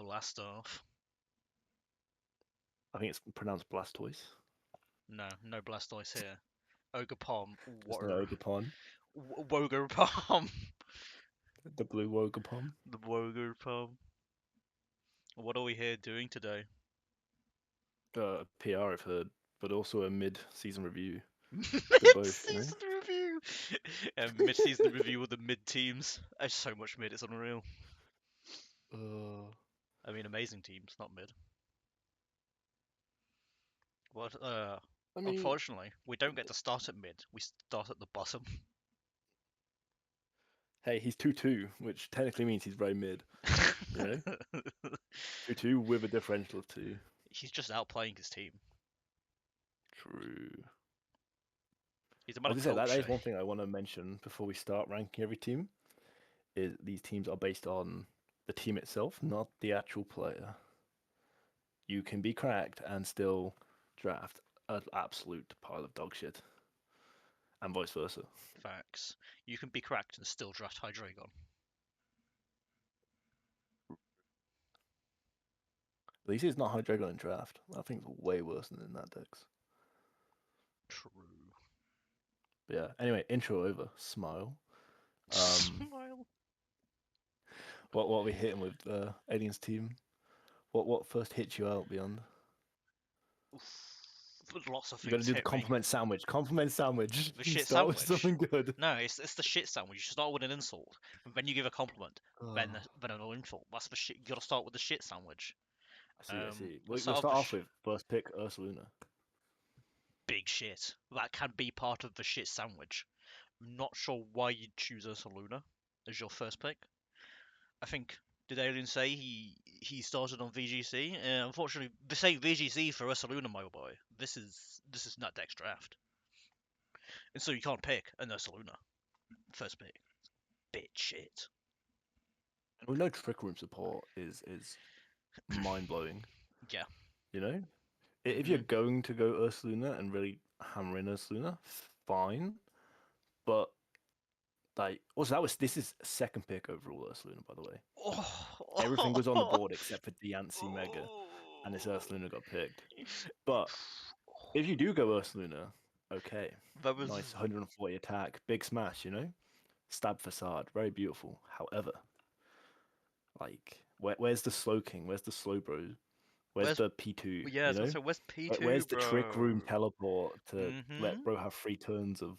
Blastoff. I think it's pronounced Blastoise. No Blastoise here. Ogerpom. There's no Ogerpon. Wogerpom. The blue Ogerpon. The Wogerpom. What are we here doing today? PR, I've heard, but also a mid-season review. Bit both, you know? Mid-season review. Mid-season review with the mid teams. There's so much mid, it's unreal. I mean, amazing teams, not mid. What? I mean, Unfortunately, we don't get to start at mid. We start at the bottom. hey, he's 2-2, which technically means he's very mid. You know, 2-2 with a differential of 2. He's just outplaying his team. True. He's a man I was of gonna say that culture. is one thing I want to mention before we start ranking every team. Is these teams are based on the team itself, not the actual player. You can be cracked and still draft an absolute pile of dog shit, and vice versa. Facts. You can be cracked and still draft Hydreigon. At least it's not Hydreigon in draft. I think it's way worse than in that dex. True. But yeah. Anyway, intro over. Smile. Smile. What are we hitting with Alien's team? What first hits you out beyond? Lots of things. You got to do the hit me. compliment sandwich. Compliment sandwich. The shit Start sandwich. with something good. No, it's the shit sandwich. You start with an insult, and then you give a compliment, then an insult. That's the shit. You gotta start with the shit sandwich. I see. We'll let's start start off with first pick Ursaluna. big shit. That can be part of the shit sandwich. I'm not sure why you'd choose Ursaluna as your first pick. I think did Alien say he started on VGC? Unfortunately, this ain't VGC for Ursaluna, my boy. This is not Dex draft, and so you can't pick an Ursaluna first pick. Bit shit. We know Trick Room support is mind blowing. Yeah. You know, if you're going to go Ursaluna and really hammer in Ursaluna, fine. But like, also this is second pick overall Ursaluna, by the way. Everything was on the board except for Diancie Mega, and this Ursaluna got picked. But if you do go Ursaluna, okay, nice 140 attack, big smash, you know, stab facade, very beautiful. However, like, where's the slow king? Where's the slow bro? Where's the P2? Yeah, you know? so where's P2? Where's the bro? trick room teleport to let bro have 3 turns of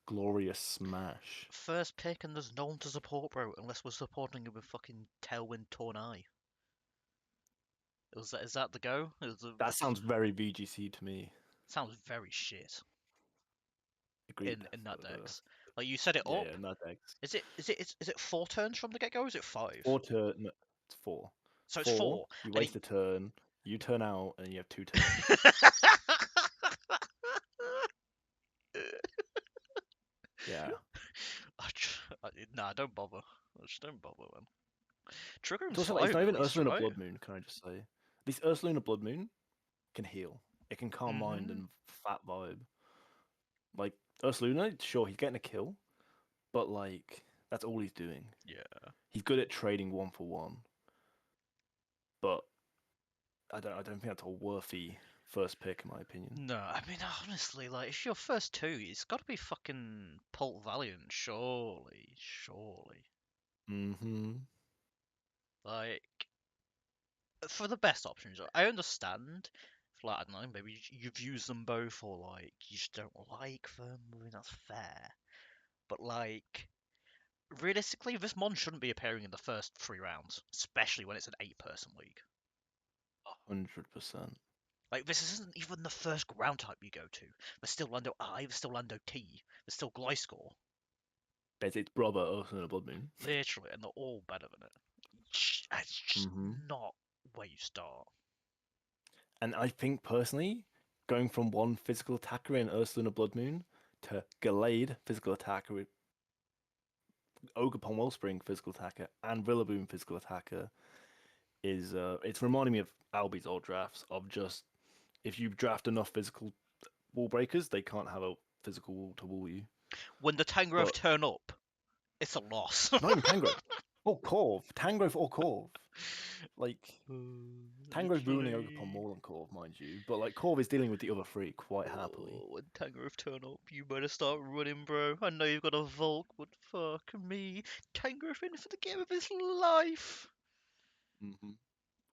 glorious smash? First pick, and there's no one to support, bro, unless we're supporting him with fucking Tailwind Tornai. Is that the go? That sounds very VGC to me. Sounds very shit. Agreed. In that dex. Like you set it up. Yeah, in that dex. Is it 4 turns from the get go? Or is it 5? 4 turn. No, it's 4. So it's 4. You waste a turn. You turn out, and you have 2 turns. Yeah. Nah, don't bother. Just don't bother, man. Trigger It's also it's not even Ursaluna Blood Moon. Can I just say? At least Ursaluna Blood Moon can heal. It can calm mind and fat vibe. Like Ursaluna, sure, he's getting a kill, but like that's all he's doing. Yeah. He's good at trading 1-for-1, but I don't think that's a worthy first pick in my opinion. No, I mean honestly, like if your first 2, it's got to be fucking Pult Valiant, surely. Like for the best options, I understand. Like I don't know, maybe you've used them both, or like you just don't like them. I mean that's fair, but like realistically, this mon shouldn't be appearing in the first 3 rounds, especially when it's an 8-person league. 100%. Like this isn't even the first ground type you go to. There's still Lando I, there's still Lando T, there's still Gliscor. It's brother Ursaluna Blood Moon. Literally, and they're all better than it. It's just not where you start. And I think personally, going from one physical attacker in Ursaluna Blood Moon to Gallade physical attacker with Ogerpon Wellspring physical attacker and Rillaboom physical attacker is it's reminding me of Albie's old drafts of just if you draft enough physical wall breakers, they can't have a physical wall to wall you. When the Tangrowth turn up, it's a loss. Not even Tangrowth. Or Corv. Tangrowth or Corv. Like, Tangro's ruining Ogerpon Literally. more than Corv, mind you, but like Corv is dealing with the other three quite happily. Oh, when Tangrowth turn up, you better start running, bro. I know you've got a Volk, but fuck me. Tangrowth in for the game of his life. Mm-hmm.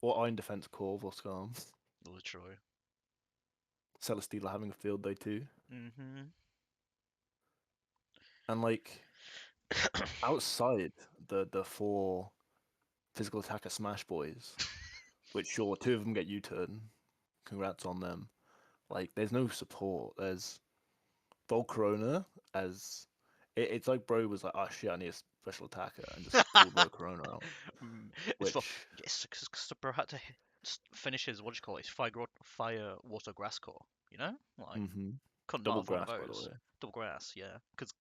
Or Iron Defense Corv or Skarm. Literally. Celesteela having a field day too. Mm-hmm. And like outside the four physical attacker Smash Boys, which sure two of them get U-turn. Congrats on them. Like there's no support. There's Volcarona as it's like bro was like, oh shit, I need a special attacker and just pulled Volcarona out. It's for Which yes, because bro had to finish his what do you call it? His fire, water, grass core. You know, like mm-hmm. couldn't not Double have one of grass by the those. way. Double grass, yeah. Because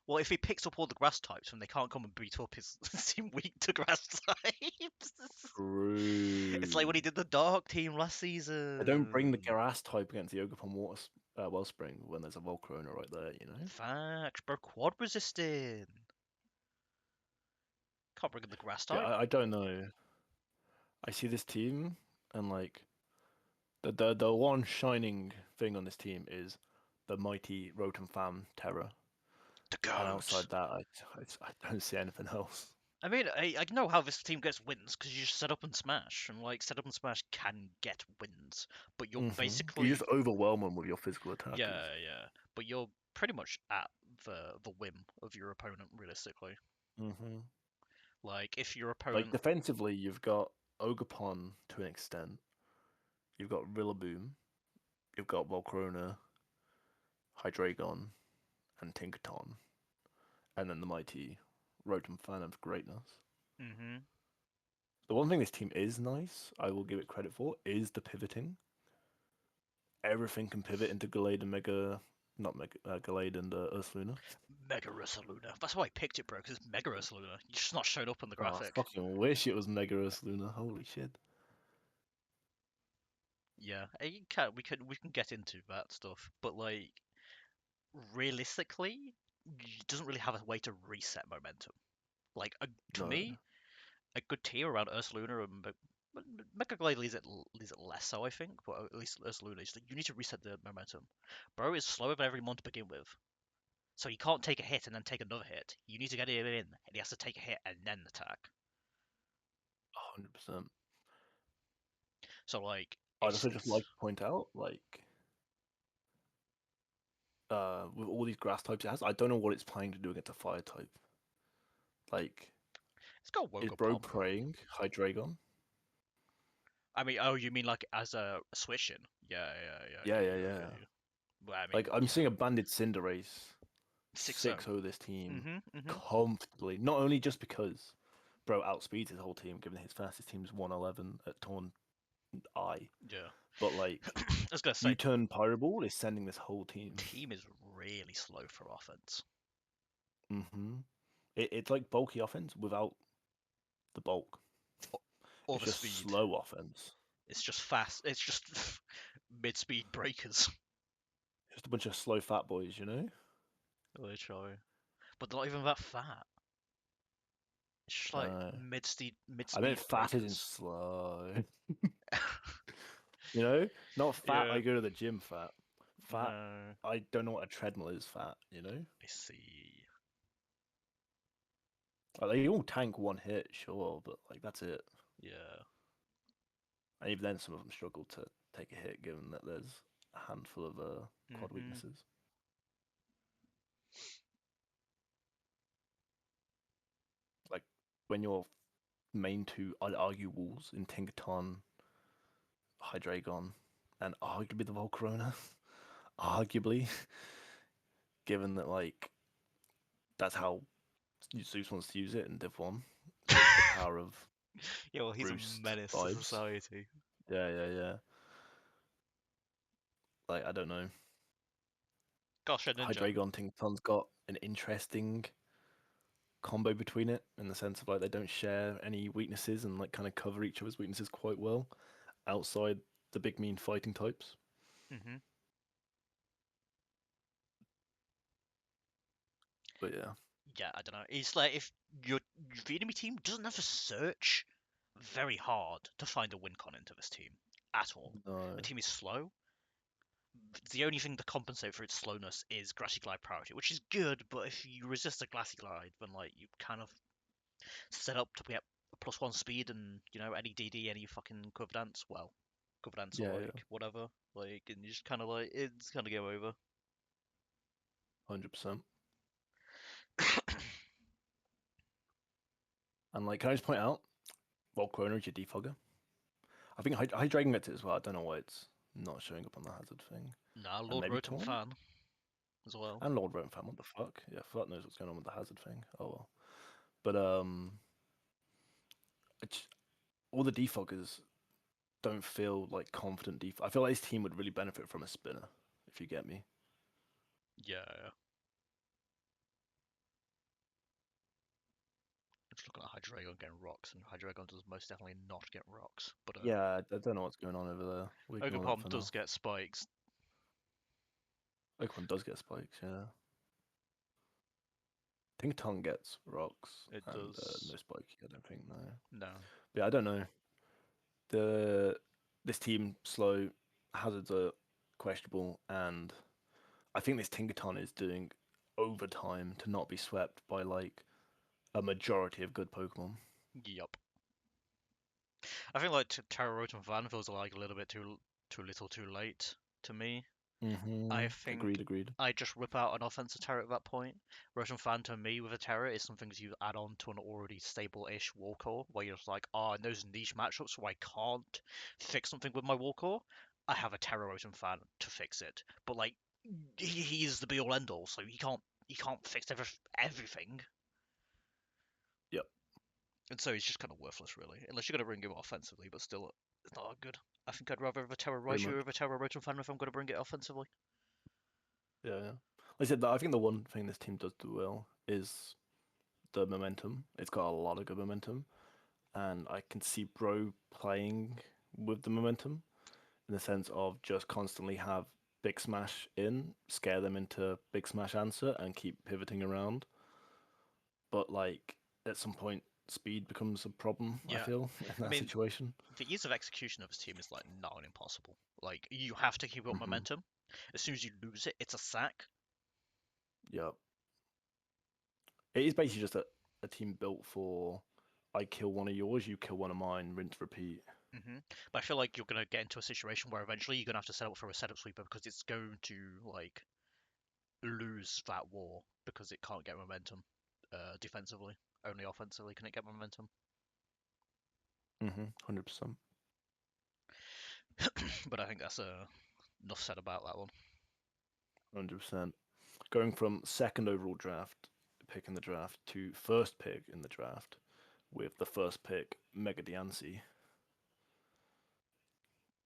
well, if he picks up all the grass types, then they can't come and beat up his team weak to grass types. It's like True. when he did the dark team last They don't bring the season. grass type against the Ogerpon Water Wellspring when there's a Volcarona right there, you know? Facts, bro. Quad resisting. Can't bring in the grass Yeah, type. I don't know. I see this team and like the one shining thing on this team is the mighty Rotom Fam Terror. The And goat. outside that, I don't see anything else. I mean, I know how this team gets wins because you just set up and smash, and like set up and smash can get wins, but you're You basically just overwhelm them with your physical attackers. yeah, but you're pretty much at the whim of your opponent realistically. hmm Like if your Like opponent, defensively, you've got Ogerpon to an extent. You've got Rillaboom. You've got Volcarona, Hydreigon, and Tinkaton, and then the mighty Rotom Fan of Greatness. hmm The one thing this team is nice, I will give it credit for, is the pivoting. Everything can pivot into Gallade and Mega, not Mega, Gallade and Ursaluna. Mega Ursaluna. That's why I picked it, bro, because it's Mega Ursaluna. It's just not showing up on the Oh, I graphic. fucking wish it was Mega Ursaluna. Holy shit. Yeah, we can get into that stuff, but like realistically, it doesn't really have a way to reset momentum. Like to No. me, a good tier around Ursaluna and Mega Glade leaves it less so, I think, but at least Ursaluna, you need to reset the momentum. Bro is slower than every mon to begin with, so he can't take a hit and then take another hit. You need to get him in, and he has to take a hit and then attack. 100%. So like, I'd also just it's like to point out, like, with all these grass types it has, I don't know what it's planning to do against a fire type. Like, it's got is Bro Wogapom. praying Hydreigon? I mean, oh, you mean like as a switch in? Yeah, I Yeah, get yeah, you, I yeah. get you. Well, I mean, Like, I'm yeah, seeing a banded Cinderace 6-0. 6-0 this team Mhm. comfortably. Not only just because Bro outspeeds his whole team, given his fastest team's 111 at Torn Eye, Yeah. but like, I was gonna say, U-turn Pyro Ball is sending this whole team. team is really slow for offense. hmm it's like bulky offense without the bulk. Or It's the just speed. slow offense. It's just fast. It's just mid-speed breakers. Just a bunch of slow fat boys, you know? Literally. But they're not even that fat. It's just like Uh, mid-speed I meant mid-speed fat as in breakers. slow. You know? Not fat Yeah. I go to the gym fat. Fat No. I don't know what a treadmill is fat, you know? I see. Like, they all tank one hit, sure, but like that's it. Yeah. And even then some of them struggle to take a hit given that there's a handful of quad Mhm. weaknesses. Like when your main two, I'd argue, walls in Tinkaton, Hydreigon, and arguably the Volcarona. Arguably, given that like that's how Zeus wants to use it in Div 1. The power of Yeah, well, he's a Roost menace to vibes. society. Yeah, yeah, yeah. Like I don't know. Gosh, a ninja. Hydreigon Tinkaton's got an interesting combo between it in the sense of like they don't share any weaknesses and like kind of cover each other's weaknesses quite well outside the big mean fighting types. Mhm. But yeah. Yeah, I don't know. It's like if your the enemy team doesn't have to search. very hard to find a win con into this team at all. The No. team is slow. The only thing to compensate for its slowness is Grassy Glide priority, which is good, but if you resist a Glassy Glide, then like you kind of set up to get a +1 speed and any DD, any fucking cover dance, well, cover dance or Yeah, yeah, like whatever, like and you just kind of like it's kind of game over. 100%. And like, can I just point out, Volcrona is your defogger. I think Hydreigon gets it as well. I don't know why it's not showing up on the hazard thing. Nah, And Lord maybe Rotom Torn? fan as well. And Lord Rotom fan, what the fuck? Yeah, fuck knows what's going on with the hazard thing. Oh well. But it's, all the defoggers don't feel like confident I feel like this team would really benefit from a spinner, if you get me. Yeah, yeah. Just looking at Hydreigon getting rocks, and Hydreigon does most definitely not get rocks. But Yeah, I don't know what's going on over there. We ignore that Ogerpom for now. does get spikes. Pokemon does get spikes, yeah. I think Tongue gets rocks It and does no spike. I don't think no. no. But yeah, I don't know. This team slow, hazards are questionable, and I think this Tinkaton is doing overtime to not be swept by like a majority of good Pokemon. Yup. I think like Terra Rotom Van feels like a little bit too little, too late to me. I think Agreed, agreed. I just whip out an offensive Terra at that point. Rotom Fan to me with a Terra is something you add on to an already stable-ish Warcore, where you're just like, oh, in those niche matchups where I can't fix something with my Warcore, I have a Terra Rotom Fan to fix it. But like, he's the be-all end-all, so he can't fix everything. Yep, And so he's just kind of worthless, really. Unless you're going to bring him offensively, but still, it's not that good. I think I'd rather have a Terra pretty Raichu much. over a Terra Rotom Fan if I'm going to bring it offensively. Yeah, yeah. Like I said, I think the one thing this team does do well is the momentum. It's got a lot of good momentum, and I can see Bro playing with the momentum in the sense of just constantly have Big Smash in, scare them into Big Smash answer, and keep pivoting around. But like at some point, speed becomes a problem. I Yeah, feel in I that mean, situation. the ease of execution of his team is like not impossible. Like you have to keep up Hmm. momentum. As soon as you lose it, it's a sack. Yeah, it is basically just a team built for I kill one of yours, you kill one of mine, rinse repeat. But I feel like you're gonna get into a situation where eventually you're gonna have to set up for a setup sweeper because it's going to like lose that war because it can't get momentum defensively. Only offensively can it get momentum. 100%. But I think that's enough said about that one. 100%. Going from second overall draft pick in the draft to first pick in the draft with the first pick, Mega Diancie.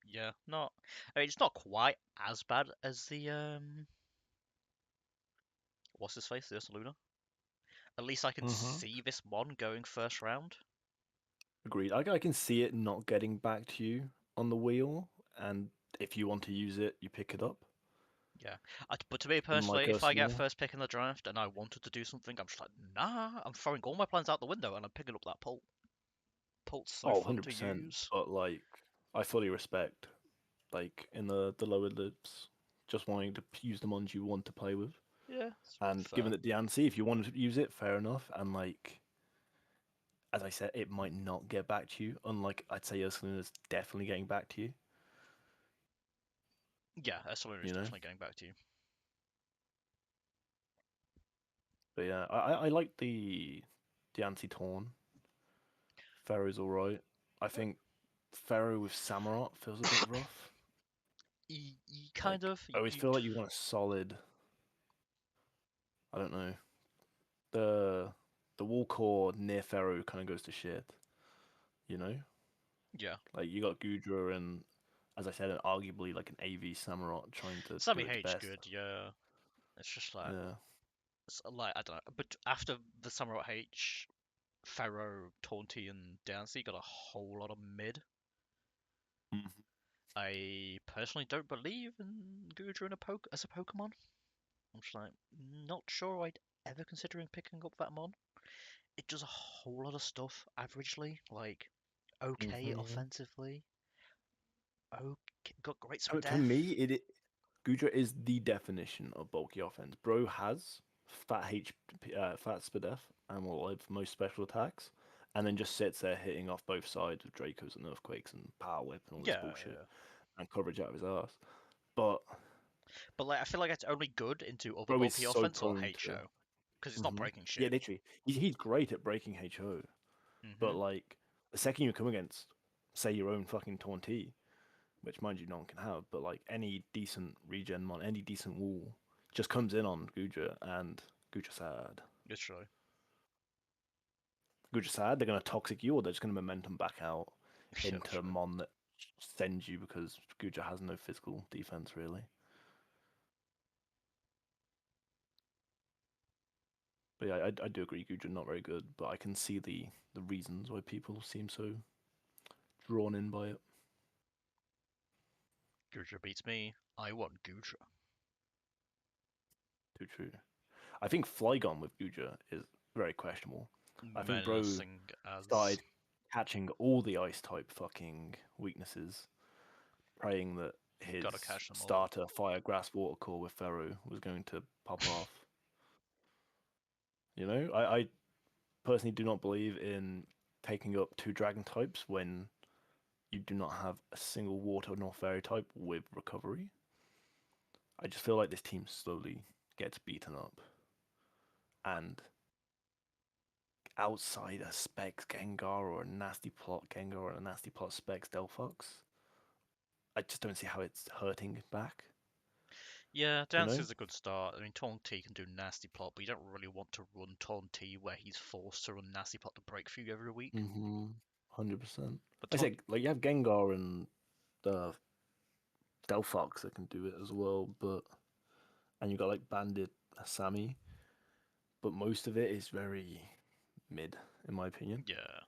Yeah, not. I mean, it's not quite as bad as the what's his face, the Luna. At least I can Mm-hmm. see this mon going first round. Agreed. I can see it not getting back to you on the wheel, and if you want to use it, you pick it up. Yeah, but to me Unlike personally, if I get Ursaluna. first pick in the draft and I wanted to do something, I'm just like, nah, I'm throwing all my plans out the window and I'm picking up that Pult. Pult's so Oh, fun to 100%. use. But like, I fully respect, like, in the lower lips, just wanting to use the ones you want to play with. Yeah, it's And given fair. that Diancie, if you want to use it, fair enough. And like, as I said, it might not get back to you. Unlike, I'd say Ursaluna's definitely getting back to you. Yeah, Esteluna is You know. definitely getting back to you. But yeah, I like the anti-torn. Pharaoh's all right. I think Pharaoh with Samurott feels a bit rough. You kind Like of I always you feel like you want a solid. I don't know. The the wall core near Pharaoh kind of goes to shit. You know, yeah. like you got Gudra and, as I said, arguably like an AV Samurott trying to do Sammy its H best. good, yeah. It's just Yeah. like I don't know. But after the Summer H, Pharaoh, Taunty, and Dancy got a whole lot of mid. Mhm. I personally don't believe in Gudra in as a Pokemon. I'm just like not sure I'd ever considering picking up that mon. It does a whole lot of stuff averagely. Like Okay Hmm. offensively. Okay, got great To def. me, Gudra is the definition of bulky offense. Bro has fat SPDF and will live most special attacks, and then just sits there hitting off both sides with Dracos and Earthquakes and Power Whip and all this Yeah, bullshit yeah. and coverage out of his ass. But But like, I feel like it's only good into other Bro is bulky so offense or prone to. HO because it's not Hmm. breaking Yeah, shit. literally, he's great at breaking HO, but Hmm. like the second you come against, say your own fucking Taunty, which mind you no one can have, but like any decent regen mon, any decent wall, just comes in on Guja and Guja sad. Literally. Guja sad, they're gonna toxic you or they're just gonna momentum back out Yeah, into literally. mon that sends you because Guja has no physical defense really. But yeah, I do agree Guja not very good, but I can see the reasons why people seem so drawn in by it. Gudra beats me. I want Gudra. Too true. I think Flygon with Guja is very questionable. I think Bro Menacing as. started catching all the ice type fucking weaknesses, praying that his Gotta catch them all. starter Fire Grass Water Core with Pharaoh was going to pop off. You know, I personally do not believe in taking up two dragon types when you do not have a single water nor fairy type with recovery. I just feel like this team slowly gets beaten up. And outside a Specs Gengar or a nasty plot Gengar or a nasty plot Specs Delphox, I just don't see how it's hurting back, Yeah, you Dance know? is a good start. I mean, T can do nasty plot, but you don't really want to run T where he's forced to run nasty plot to break through every week. 100%. But I Taunt, said, like, you have Gengar and Delphox that can do it as well, but. And you got, like, Bandit Sammy, but most of it is very mid, in my opinion. yeah.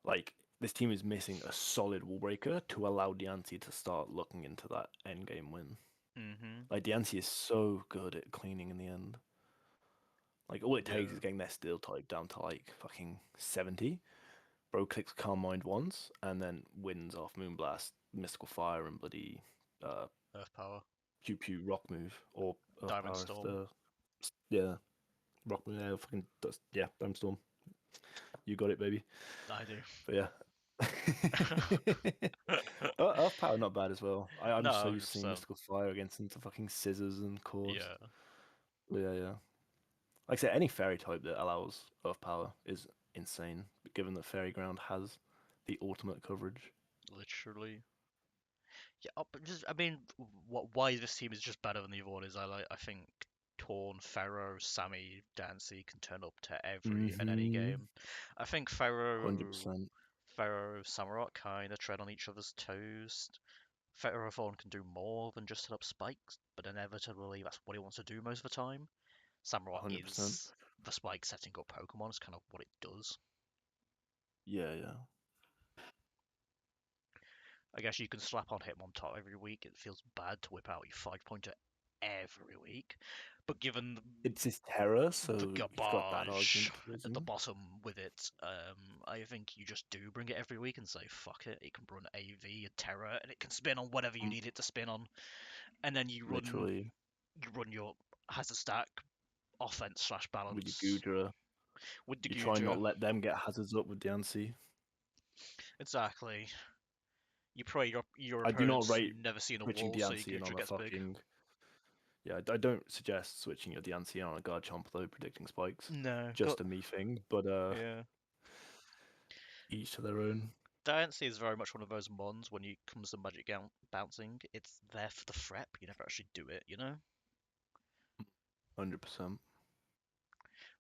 Like, this team is missing a solid wall breaker to allow Diancie to start looking into that end game win. Hmm. Like, Diancie is so good at cleaning in the end. Like, all it takes is Yeah. getting their steel type down to like fucking 70. Bro clicks Calm Mind once and then wins off Moonblast, Mystical Fire, and bloody uh, Earth Power. Pew Pew Rock move. Or Earth Diamond Power if Storm. the. Yeah, Rock move. Yeah, fucking. Yeah, Diamond Storm. You got it, baby. I do. But yeah. Earth Power not bad as well. I'm No, so used to seeing 100%. Mystical Fire against into fucking scissors and cores. Yeah, But yeah, yeah. Like I said, any fairy type that allows Earth Power is insane, given that Fairy Ground has the ultimate coverage. literally. Yeah, but just I mean, why this team is just better than the other one is I think Torn, Pharaoh, Sammy, Dancy can turn up to every and any Mm-hmm. game. I think Pharaoh, 100%. Pharaoh, Samurott kind of tread on each other's toes. Pharaoh Thorn can do more than just set up spikes, but inevitably that's what he wants to do most of the time. Samurott 100%. is the spike setting up Pokemon. It's kind of what it does. Yeah, yeah. I guess you can slap on Hitmontop every week. It feels bad to whip out your 5 pointer every week. But given It's his terror, the so you've got that garbage argument to at the reason. bottom with it, I think you just do bring it every week and say, fuck it. It can run AV and Terror, and it can spin on whatever you Mm, need it to spin on. And then literally, you run your hazard stack offense slash with your balance Gudra, with the you try and not Guja. let them get hazards up with Diancie. Exactly. You pray your I do not opponent's rate never seen a switching wall, so your Diancie in Guja on a gets big. fucking. Yeah, I don't suggest switching your Diancie on a Garchomp though, predicting spikes. No, Just a me thing, but yeah. each to their own. Diancie is very much one of those mons when it comes to magic bouncing. It's there for the frep. You never actually do it, you know? 100%.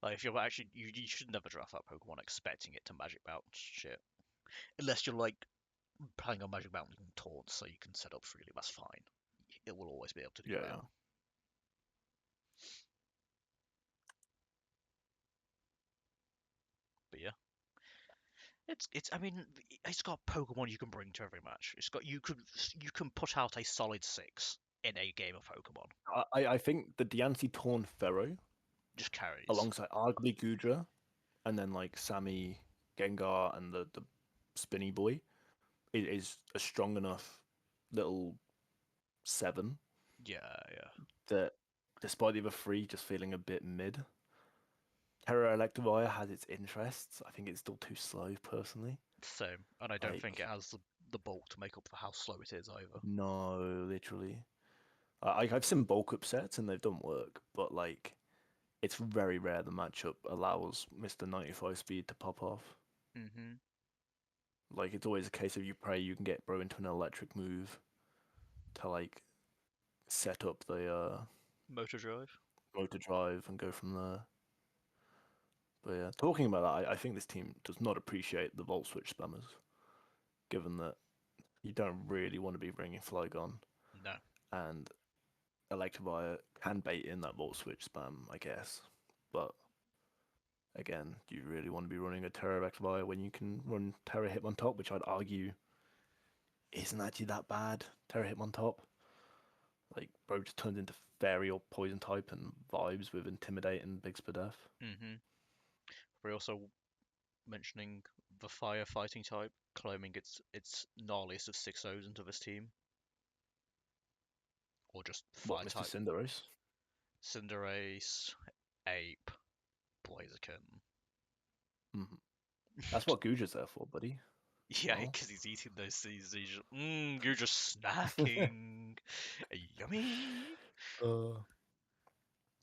Like, if you're actually. You should never draft that Pokemon expecting it to magic bounce shit. Unless you're, like, planning on magic bouncing taunts so you can set up freely. That's fine. It will always be able to do Yeah, that. yeah. But yeah. I mean it's got Pokemon you can bring to every match. You can put out a solid six in a game of Pokemon. I think the Diancie Torn Pharaoh Just carries. alongside arguably Gudra, and then like Sammy, Gengar, and the spinny boy is a strong enough little seven Yeah, yeah. that, despite the other three just feeling a bit mid, Terra Electivire has its interests. I think it's still too slow, personally. Same. And I don't think it Like, has the bulk to make up for how slow it is either. no, literally. I've seen bulk up sets and they've done work, but like, it's very rare the matchup allows Mr. 95 speed to pop off. Hmm. Like, it's always a case of you pray you can get bro into an electric move to like set up the Motor drive. motor drive and go from there. But yeah, talking about that, I think this team does not appreciate the volt switch spammers, given that you don't really want to be bringing Flygon, No. and Electivire can bait in that volt switch spam, I guess. But again, do you really want to be running a Terra Electivire when you can run Terra Hitmontop, which I'd argue isn't actually that bad? Terra Hitmontop, like bro, just turns into Fairy or Poison type and vibes with Intimidate and Big Spadef. Hmm. We're also mentioning the firefighting type, claiming its gnarliest of 6-0s into this team. Or just What, fire Mr. type. Cinderace? Cinderace, Ape, Blaziken. Mm-hmm. That's what Guja's there for, buddy. Yeah, Well, because he's eating those things. You're just snacking. Yummy. uh,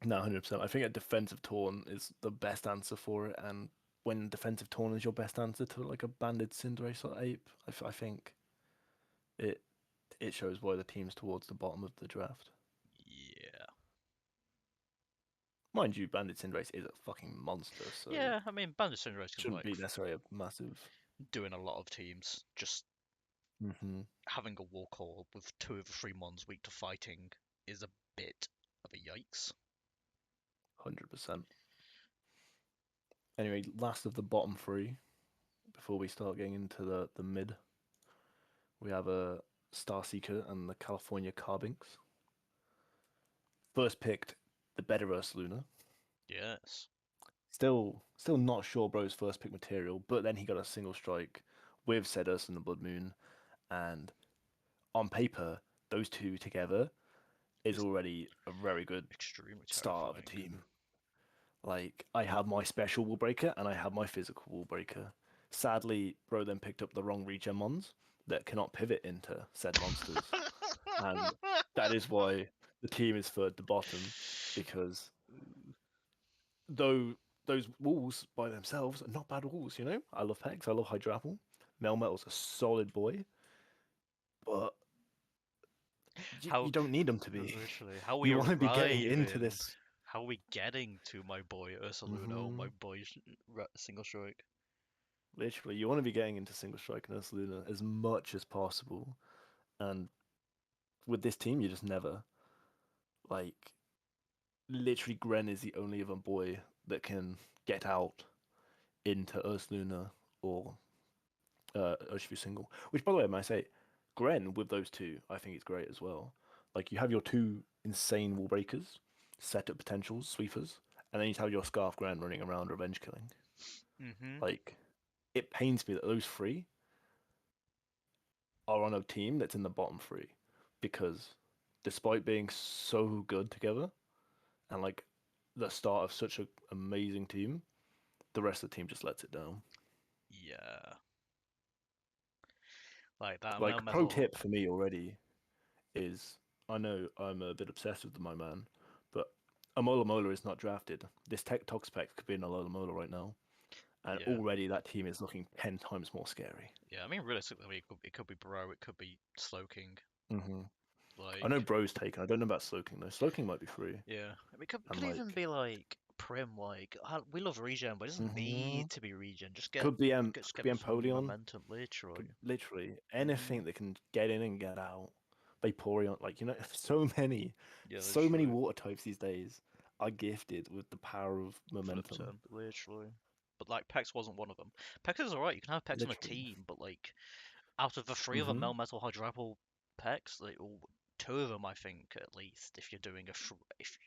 no, 100%. I think a defensive taunt is the best answer for it, and when defensive taunt is your best answer to like a banded Cinderace or Ape, I think it it shows why the team's towards the bottom of the draft. Yeah. Mind you, banded Cinderace is a fucking monster, so Yeah, I mean, Bandit Cinderace can shouldn't like be necessarily a massive. doing a lot of teams. Just Mm-hmm. having a war call with 2 of the 3 mons weak to fighting is a bit of a yikes. 100%. Anyway, last of the bottom three before we start getting into the mid, we have a Starseeker and the California Carbinks. First picked the better Ursaluna. Yes. Still not sure bro's first pick material, but then he got a single strike with Sedus and the Blood Moon, and on paper, those two together is It's already a very good extremely start of a terrifying. team. Like, I have my special wall breaker and I have my physical wall breaker. Sadly, bro then picked up the wrong regen mons that cannot pivot into said monsters. And that is why the team is third to bottom, because though those walls by themselves are not bad walls, you know? I love Hex, I love Hydrapple. Melmetal's a solid boy, but you How don't need them to be. literally, how are we You want to be getting into arriving? this. How are we getting to my boy Ursaluna or my Hmm. boy Single Strike? Literally, you want to be getting into single strike and Ursaluna as much as possible. And with this team, you just never. Like, literally, Gren is the only other boy that can get out into Ursaluna or Urshifu single. Which, by the way, I might say, Gren with those two, I think it's great as well. Like, you have your two insane wall breakers, setup potentials, sweepers, and then you have your Scarf Gren running around revenge killing. Hmm. Like, it pains me that those three are on a team that's in the bottom three because despite being so good together and like the start of such an amazing team, the rest of the team just lets it down. Yeah, like that Like, pro Metal. tip for me already is, I know I'm a bit obsessed with my man, but Amola Mola is not drafted. This Tech Talk spec could be an Alola Mola right now, and Yeah, already that team is looking 10 times more scary. yeah. I mean, realistically, it could be Bro, it could be Slowking. Hmm. I know Like, Bro's taken. I don't know about Slowking though. Slowking might be free, yeah, I mean, it could and even like, be like Prim. Like, we love regen, but it doesn't hmm need to be regen. Just could get be some Empoleon. momentum, literally. Literally Hmm. anything that can get in and get out. Vaporeon, like, you know, so many, Yeah, so many literally. water types these days are gifted with the power of Flip momentum. turn, literally. But like Pex wasn't one of them. Pex is alright. You can have Pex on a Literally. team, but like out of the three of them, Hmm. Melmetal, Hydrapple, Pex, like two of them, I think at least. If you're doing if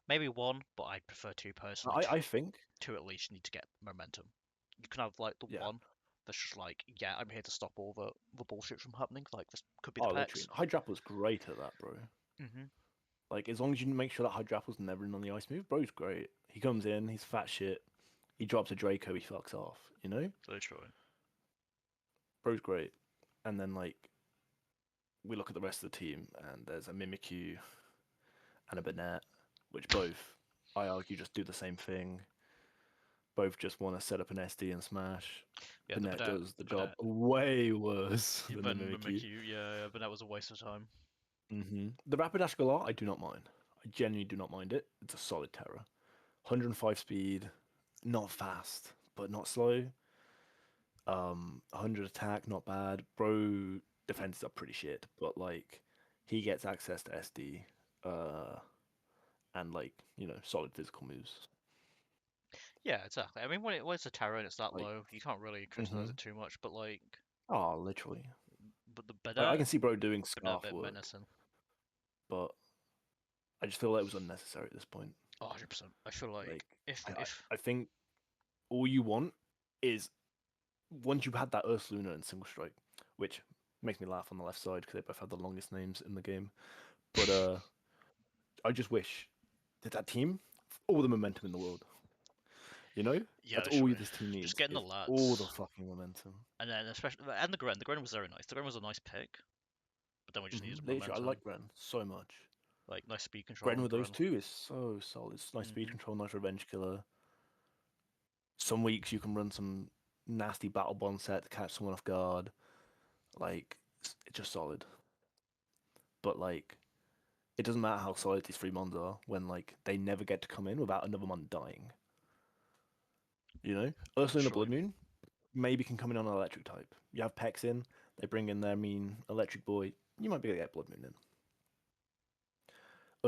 maybe one, but I'd prefer two personally. I think, Two at least need to get momentum. You can have like the yeah, one. That's just like, yeah, I'm here to stop all the bullshit from happening. Like this could be the Oh, literally. pecks. Hydrapple's great at that, bro. Hmm. Like, as long as you make sure that Hydrapple's never in on the ice move, bro's great. He comes in, he's fat shit. He drops a Draco, he fucks off. You know, Literally. bro's great. And then like we look at the rest of the team, and there's a Mimikyu and a Banette, which both, I argue, just do the same thing. Both just want to set up an SD and smash. Yeah, Banette does the the job Banette, way worse than the then Mimikyu. Mimikyu, yeah, but that was a waste of time. The Rapidash Galar, I do not mind. I genuinely do not mind it. It's a solid terror. 105 speed, not fast, but not slow. 100 attack, not bad. Bro defenses are pretty shit, but like he gets access to SD, uh, and like solid physical moves. Yeah, exactly. I mean, when it's a Terra and it's that Like, low, you can't really criticize hmm it too much. But like, oh, literally. but the Like I Banette, can see bro doing Banette a scarf bit work, menacing. but I just feel like it was unnecessary at this point. Oh, 100%. I feel like Like if I, I, if I think all you want is once you've had that Ursaluna and Single Strike, which makes me laugh on the left side because they both have the longest names in the game. But I just wish that team all the momentum in the world. You know, yeah, that's all literally, this team just needs getting the is all the lads, fucking momentum. and then especially and the Gren was very nice. The Gren was a nice pick, but then we just needed Literally, I like momentum, Ren so much. like nice speed control Gren on with those Gren. two is so solid. It's nice speed Hmm. control, nice revenge killer. Some weeks you can run some nasty battle bond set to catch someone off guard. Like it's just solid. But like it doesn't matter how solid these three mons are when like they never get to come in without another mon dying. You know, Ursula and the Literally, Blood Moon maybe can come in on an electric type. You have Pex in, they bring in their mean electric boy. You might be able to get Blood Moon in.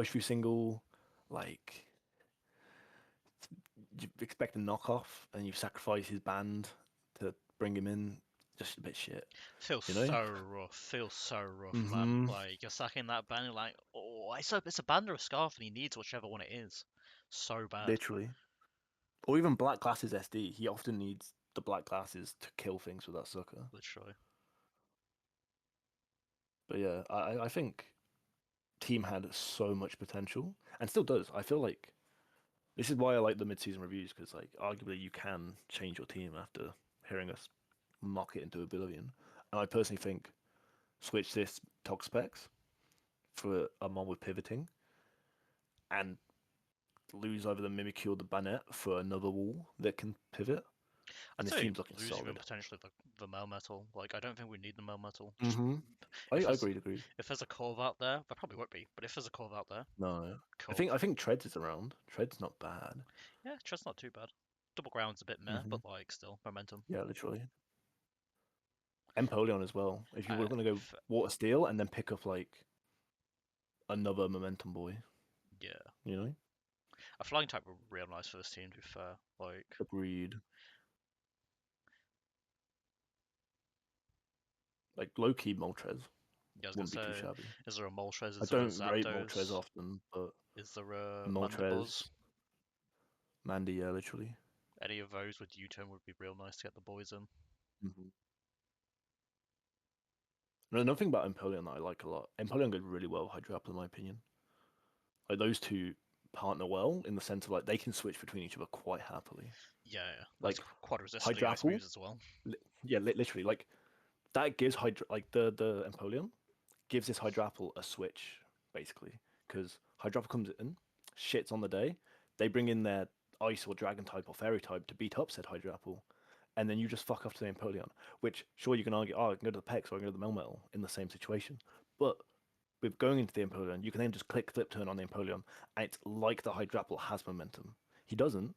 Urshu single, like you expect a knockoff and you sacrifice his band to bring him in. Just a bit shit, feels you know? so rough. Feels so rough, man. Mm-hmm. Like you're sacking that band, you're like, oh, it's a band or a scarf, and he needs whichever one it is. So bad, Literally. Or even Black Glasses SD. He often needs the Black Glasses to kill things with that sucker. literally. But yeah, I think team had so much potential and still does. I feel like this is why I like the mid-season reviews because like arguably you can change your team after hearing us mock it into oblivion. And I personally think switch this Tog specs for a mod with pivoting and lose either the Mimikyu or the Banette for another wall that can pivot. I'd And this say team's looking lose even solid. potentially the Melmetal. Like I don't think we need the Melmetal. Just Mm-hmm. if I there's agreed, agreed. if there's a Corv out there, there probably won't be, but if there's a Corv out there, No. Corv. I think Treads is around. Treads not bad. Yeah, Trust's not too bad. Double ground's a bit meh, Mm-hmm. but like still momentum. Yeah, literally. Empoleon as well. If you were gonna go If, Water Steel and then pick up like another momentum boy, yeah, you know? a flying type would be real nice for this team. To be fair, like Agreed. Like low key Moltres yeah, I was gonna wouldn't be too say, shabby. is there a Moltres? I Is there a don't rate Moltres Zapdos? often, but Is there a Moltres, Mandibuzz? Mandy, yeah, literally. Any of those with U-turn would be real nice to get the boys in. Mm-hmm. Another thing about Empoleon that I like a lot, Empoleon goes really well with Hydro Apple in my opinion. Like those two partner well in the sense of like they can switch between each other quite happily. Yeah, yeah. Nice Like quad resist to the ice Hydrapple, moves as well. yeah, literally like that gives Hydra like the Empoleon gives this Hydrapple a switch basically because Hydrapple comes in, shits on the day, they bring in their Ice or Dragon type or Fairy type to beat up said Hydrapple, and then you just fuck off to the Empoleon. Which sure you can argue, oh, I can go to the Pex or I can go to the Melmetal in the same situation, but with going into the Empoleon, you can then just click Flip Turn on the Empoleon, and it's like the Hydrapple has momentum. He doesn't,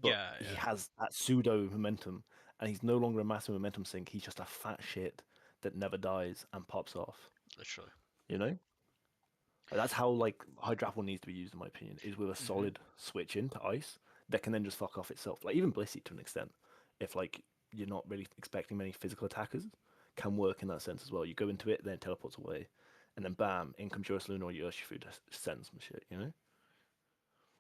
but Yeah, he yeah. has that pseudo momentum, and he's no longer a massive momentum sink. He's just a fat shit that never dies and pops off. Literally. You know, that's how like Hydrapple needs to be used, in my opinion, is with a Hmm. solid switch into ice that can then just fuck off itself. Like even Blissey to an extent, if like you're not really expecting many physical attackers, can work in that sense as well. You go into it, then it teleports away, and then bam, in comes your Ursula or your Urshifu to send some shit. You know,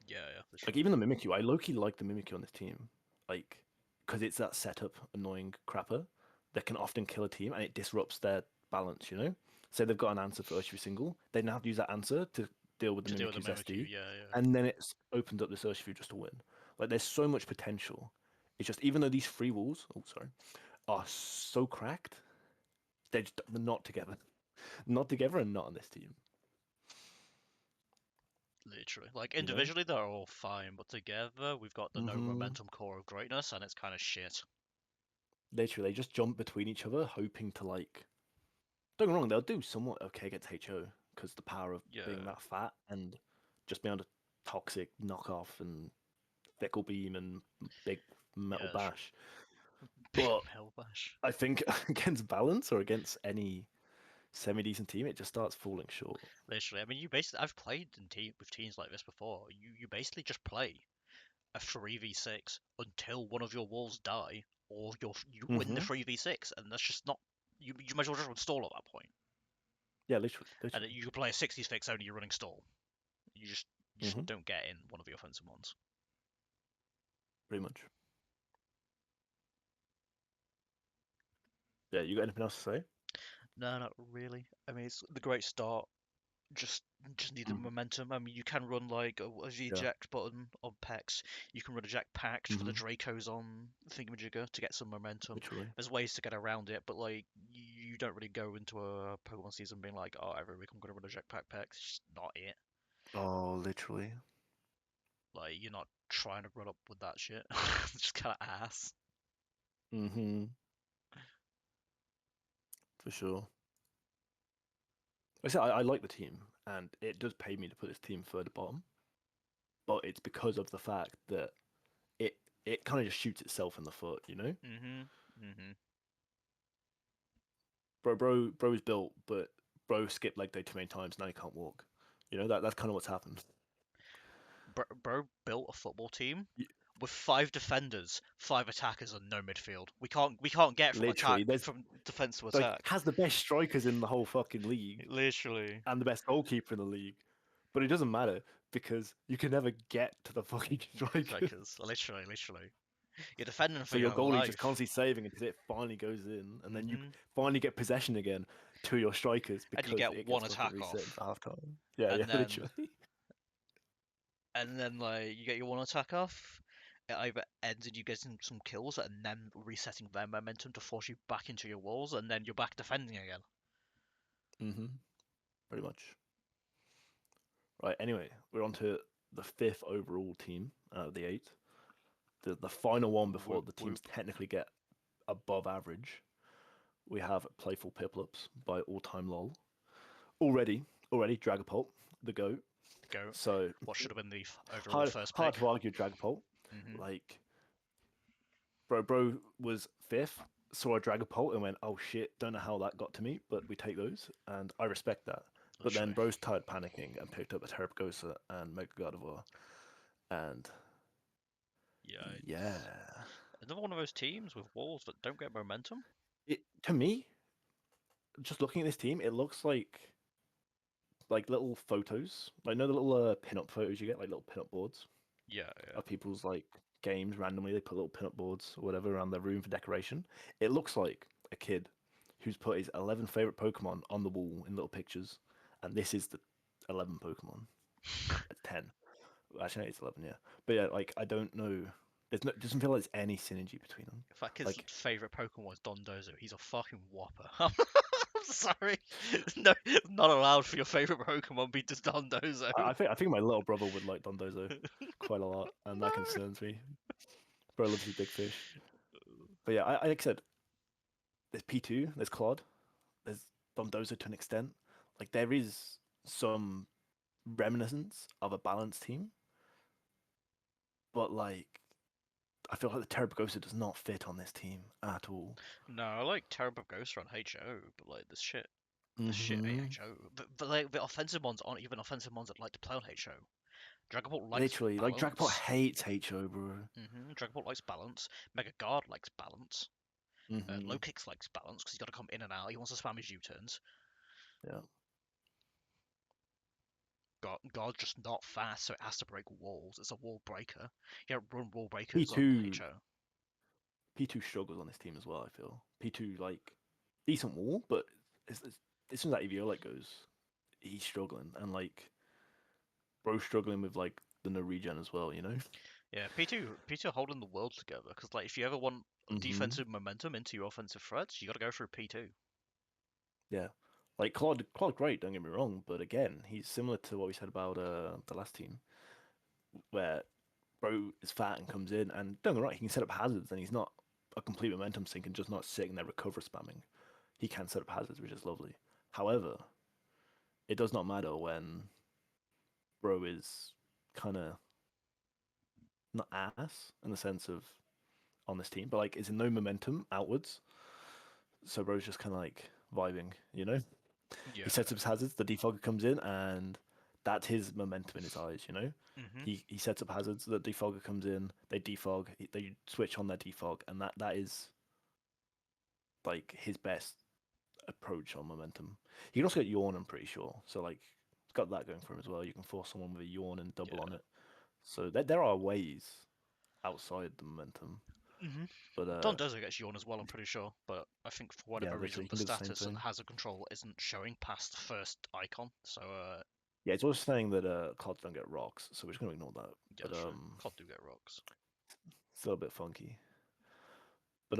Yeah, yeah. like Literally. even the Mimikyu, I low key like the Mimikyu on this team, like because it's that setup annoying crapper that can often kill a team and it disrupts their balance. Say they've got an answer for Urshifu single, they now have to use that answer to deal with the To deal with the Mimikyu's Mimikyu, SD, yeah, yeah. and then it's opened up this Urshifu just to win. Like there's so much potential. It's just even though these free walls, oh sorry, are so cracked, they're not together, not together, and not on this team. Literally. Like, You know. individually, they're all fine, but together, we've got the no Mm-hmm. momentum core of greatness, and it's kind of shit. Literally, they just jump between each other, hoping to like. Don't get me wrong, they'll do somewhat okay against HO because the power of being Yeah, that fat and just being able to toxic knock off and fickle beam and big metal yeah, true. bash. Big But Mel Bash. I think against balance or against any semi decent team, it just starts falling short. Literally, I mean, you basically, I've played with teams like this before. You basically just play a 3v6 until one of your walls die, or you win the Mm-hmm. 3v6, and that's just not. You might as well just run stall at that point. Yeah, literally, And literally. you could play a 60 fix only you're running stall. You just Mm-hmm. don't get in one of the offensive ones. Pretty much. Yeah, you got anything else to say? No, not really. I mean, it's the great start. Just just needed Mm. momentum. I mean, you can run like the Yeah. eject button on Pex. You can run eject Pact for the Mm-hmm. Dracos on Thingamajigger to get some momentum. Literally. There's ways to get around it, but like you don't really go into a Pokemon season being like, oh, every week I'm gonna run eject Pact Pex. It's just not it. Oh, literally. Like you're not trying to run up with that shit. It's just kind of ass. Mm-hmm. For sure. Like I said, I like the team, and it does pay me to put this team further bottom, but it's because of the fact that it it kind of just shoots itself in the foot. Mhm. Mhm. Bro's built, but bro skipped leg day too many times. Now he can't walk. That's kind of what's happened. Bro built a football team Y- with 5 defenders, 5 attackers, and no midfield. We can't get from attack Literally, there's from defense to like attack. has the best strikers in the whole fucking league Literally, and the best goalkeeper in the league, but it doesn't matter because you can never get to the fucking strikers. strikers. Literally. You're defending for So your your goalie just life. constantly saving until it finally goes in, and then you Hmm. finally get possession again to your strikers And you because get it gets one fucking attack reset off, into half time. Yeah, and yeah, then literally. and then like you get your one attack off. It either ends in you getting some kills and then resetting their momentum to force you back into your walls, and then you're back defending again. Mm-hmm. Pretty much. Right. Anyway, we're on to the fifth overall team out of the eight. The final one before Whoop the teams whoop. technically get above average. We have Playful Piplups by All Time Lol. Already Dragapult, the goat. Go. So What should have been the overall hard first hard pick? to argue Dragapult. Hmm. Like bro was fifth, saw a Dragapult and went, oh shit, don't know how that got to me, but we take those, and I respect that. But then Literally. bro's started panicking and picked up a Terragosa and Mega Gardevoir, and Yeah. yeah, Another one of those teams with walls that don't get momentum. it to me, just looking at this team, it looks like little photos, like the little pin-up photos you get, like little pin-up boards Yeah, yeah. of people's like games randomly. They put little pin-up boards or whatever around their room for decoration. It looks like a kid who's put his 11 favorite Pokemon on the wall in little pictures, and this is the 11 Pokemon. 10. Actually, no, it's 11, yeah. But yeah, like I don't know. It doesn't feel like there's any synergy between them. If that kid's Like favorite Pokemon was Dondozo, he's a fucking whopper. I'm sorry. No, not allowed for your favorite Pokemon be just Dondozo. I think my little brother would like Dondozo quite a lot, and that No. concerns me. Bro loves his big fish. But yeah, like I said, there's P2, there's Claude, there's Dondozo to an extent. Like there is some reminiscence of a balanced team, but like I feel like the Terragosa does not fit on this team at all. No, I like Terrible Ghost on HO, but like the shit Mm-hmm. HO. But like the offensive ones aren't even offensive ones that like to play on HO. Dragapult likes Literally, like Dragapult balance. hates HO, bro. Dragapult likes balance. Mega Guard likes balance. Mm-hmm. Low Kicks likes balance because he's got to come in and out. He wants to spam his U-turns. Yeah. Guard's just not fast, so it has to break walls. It's a wall breaker. You don't run wall breakers on P2 HO. P2 struggles on this team as well. I feel P2 like decent wall, but as soon as that EVO like goes, he's struggling, and like bro's struggling with like the no regen as well. You know. Yeah, P2 are holding the world together because like if you ever want Hmm. defensive momentum into your offensive threats, you got to go through P2. Yeah. Like Claude, great. Don't get me wrong, but again, he's similar to what we said about the last team, where bro is fat and comes in, and don't get me wrong, he can set up hazards, and he's not a complete momentum sink and just not sitting there recover spamming. He can set up hazards, which is lovely. However, it does not matter when bro is kind of not ass in the sense of on this team, but like it's in no momentum outwards. So bro's just kind of like vibing, you know. He Yeah. sets up his hazards, the defogger comes in, and that's his momentum in his eyes, you know. Mhm. He sets up hazards, the defogger comes in, they defog, they switch on their defog, and that is like his best approach on momentum. He can also get yawn, I'm pretty sure. So like it's got that going for him as well. You can force someone with a yawn and double on Yeah. it. So there are ways outside the momentum. Mhm. But Don Dozo gets yawn as well, I'm pretty sure, but I think for yeah, whatever literally reason you the can do the same status and thing. hazard control isn't showing past the first icon. So Yeah, it's also saying that cards don't get rocks, so we're just gonna ignore that. yeah, But true. COD do get rocks. it's a little bit funky. But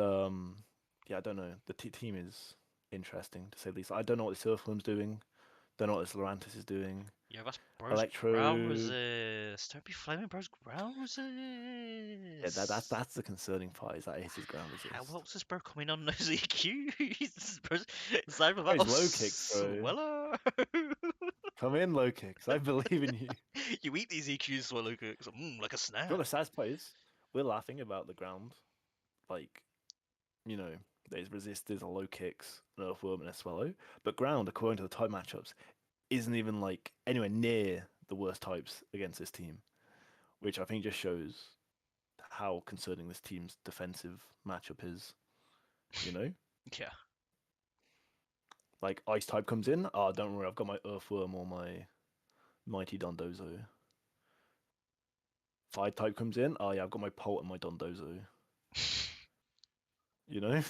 yeah, I don't know. The team is interesting to say the least. I don't know what this Earthworm's doing. Don't know what this Lorantis is doing. Yeah, that's bro's Electro. grousers. Don't be flaming bro's Yeah, grousers. that's the concerning part. Is that it hits his ground How resist. else is bro coming on those EQs? Bro's inside of Oh, that he's low kicks, bro. Sweller. Come in, low kicks. I believe in you. You eat these EQs, Swallow cooks, like a You know snack. the sad part is? We're laughing about the ground. Like, you know, there's resist, there's a low kicks, an earthworm, and a swallow. But ground, according to the type matchups, isn't even like anywhere near the worst types against this team, which I think just shows how concerning this team's defensive matchup is. You know, Yeah. like ice type comes in. Oh, don't worry, I've got my earthworm or my mighty Dondozo. Fire type comes in. Oh yeah, I've got my Polt and my Dondozo. You know,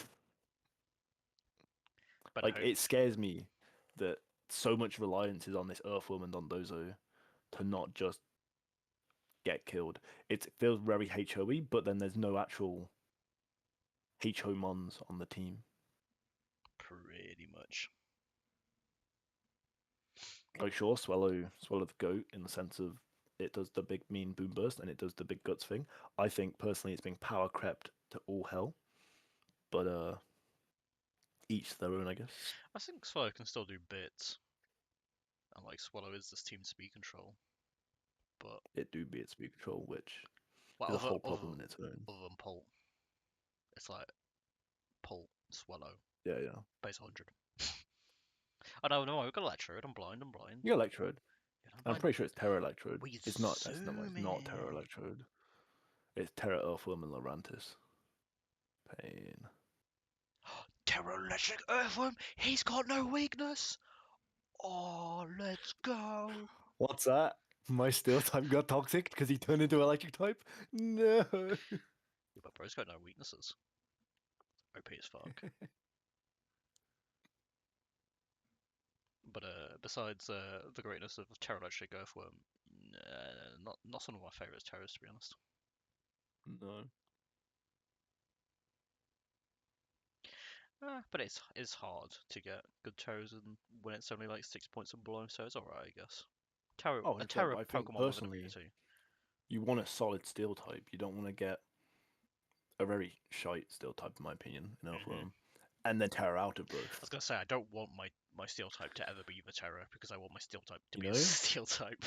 But I like hope. it scares me that so much reliance is on this earthworm and Dondozo to not just get killed. It feels very HOE, but then there's no actual HO mons on the team. Pretty much. Like sure, swallow the goat in the sense of it does the big mean boom burst and it does the big guts thing. I think personally it's being power crept to all hell, but each their own, I guess. I think Swallow can still do bits, and like Swallow is this team speed control. But It do be its speed control, which well, is a whole problem in its own. other than Pult, it's like Pult, Swallow, Yeah, yeah. base 100. Oh no, we've got Electrode. I'm blind. I'm blind. You got Electrode. Yeah, I'm I'm blind. pretty sure it's Terra Electrode. We It's not. That's not. It's not Terra zooming. Electrode. It's Terra Earthworm and Lorantis. Pain. Terror Electric Earthworm. He's got no weakness. Oh, let's go. What's that? My steel type got toxic because he turned into electric type? No. Yeah, but bro's got no weaknesses. OP as fuck. But besides the greatness of Terror Electric Earthworm, not some of my favourite terrors to be honest. No. But it's hard to get good terrors and when it's only like 6 points and below, so it's alright I guess. Terror Oh, a 100%. terror But I think Pokemon with an personally, immunity. you want a solid steel type. You don't want to get a very shite steel type, in my opinion, in Hmm. Earthworm. And then Terra out of I both. was gonna say I don't want my steel type to ever be the terror because I want my steel type to You be a know? steel type.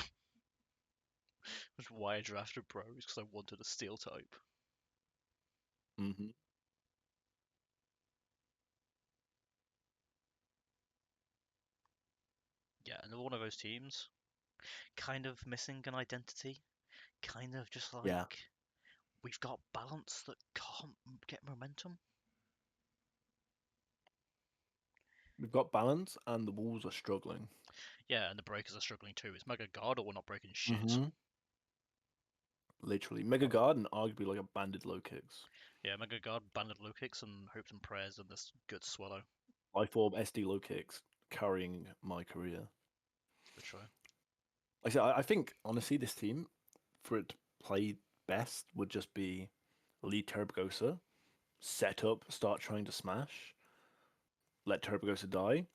Which is why I drafted Bros because I wanted a steel type. Mm-hmm. Yeah, another one of those teams, kind of missing an identity, kind of just Yeah. like we've got balance that can't get momentum. We've got balance, and the Wolves are struggling. Yeah, and the breakers are struggling too. It's Mega Guard or we're not breaking shit. Mm-hmm. Literally. Mega Guard and arguably like a banded low kicks. Yeah, Mega Guard, banded low kicks, and hopes and prayers, and this good swallow. I form SD low kicks carrying my career. Literally. Like I said, I think honestly this team, for it to play best, would just be lead Terragosa, set up, start trying to smash, let Terragosa die,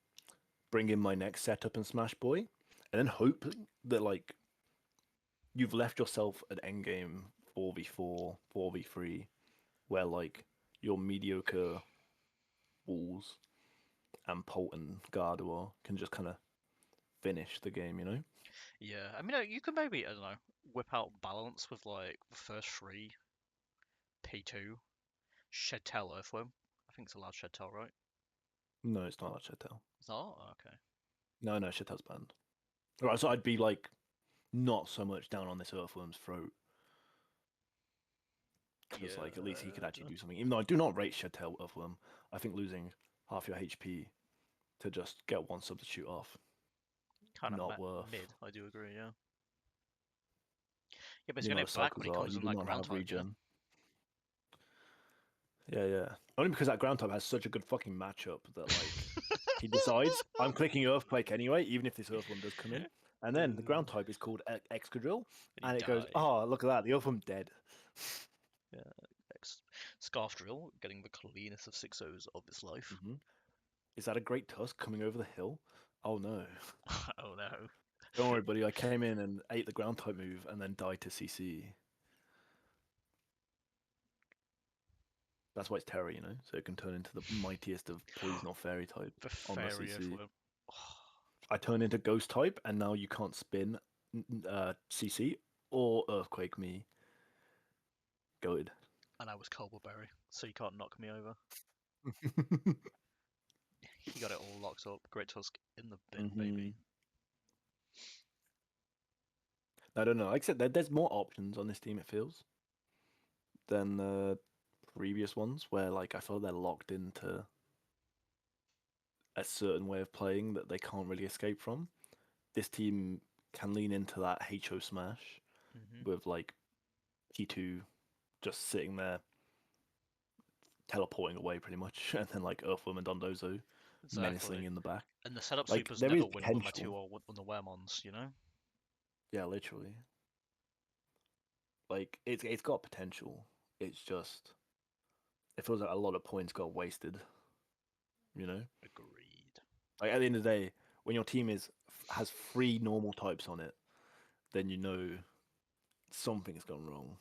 bring in my next setup and smash boy, and then hope that like you've left yourself an endgame 4v4, 4v3, where like your mediocre Bulls and Polton Gardevoir can just kind of finish the game, you know? Yeah, I mean, you could maybe, I don't know, whip out balance with like the first three, P2, Shed Tail Earthworm. I think it's allowed Shed Tail, right? No, it's not Chatel. Is that? Oh, okay. No, no, Chatel's banned. Right, so I'd be like not so much down on this Earthworm's throat because Yeah, like at least he could actually do something. Even though I do not rate Chatel Earthworm, I think losing half your HP to just get one substitute off, kind of not worth. mid. I do agree. Yeah. Yeah, but it's You gonna know, get back when he Cycles are. comes You in do that not ground have type. Yeah. regen. Yeah, yeah. Only because that ground type has such a good fucking matchup that like he decides I'm clicking Earthquake anyway, even if this Earthworm does come in. And then the ground type is called Excadrill, And he and it goes, died. oh, look at that, the Earthworm dead. Yeah. Scarf Drill getting the cleanest of 6-0s of his life. Hmm. Is that a great tusk coming over the hill? Oh no. Oh no. Don't worry, buddy. I came in and ate the ground type move and then died to CC. That's why it's Terra, you know? So it can turn into the mightiest of poison or fairy type The on the fairy CC. Earthworm. I turn into ghost type and now you can't spin CC or earthquake me. Good. And I was Cobbleberry, so you can't knock me over. He got it all locked up. Great Tusk in the bin, Hmm. baby. I don't know. Like I said, there's more options on this team, it feels, than the previous ones where like I feel they're locked into a certain way of playing that they can't really escape from. This team can lean into that HO smash Hmm. with like P2 just sitting there teleporting away pretty much, and then like Earthworm and Dondozo menacing Exactly. in the back. And the setup Like supers there never is win when my potential. two are on the Weremons, you know? Yeah, literally. Like it's got potential. It's just it feels like a lot of points got wasted. You know, Agreed. like at the end of the day, when your team has three normal types on it, then you know something's gone wrong.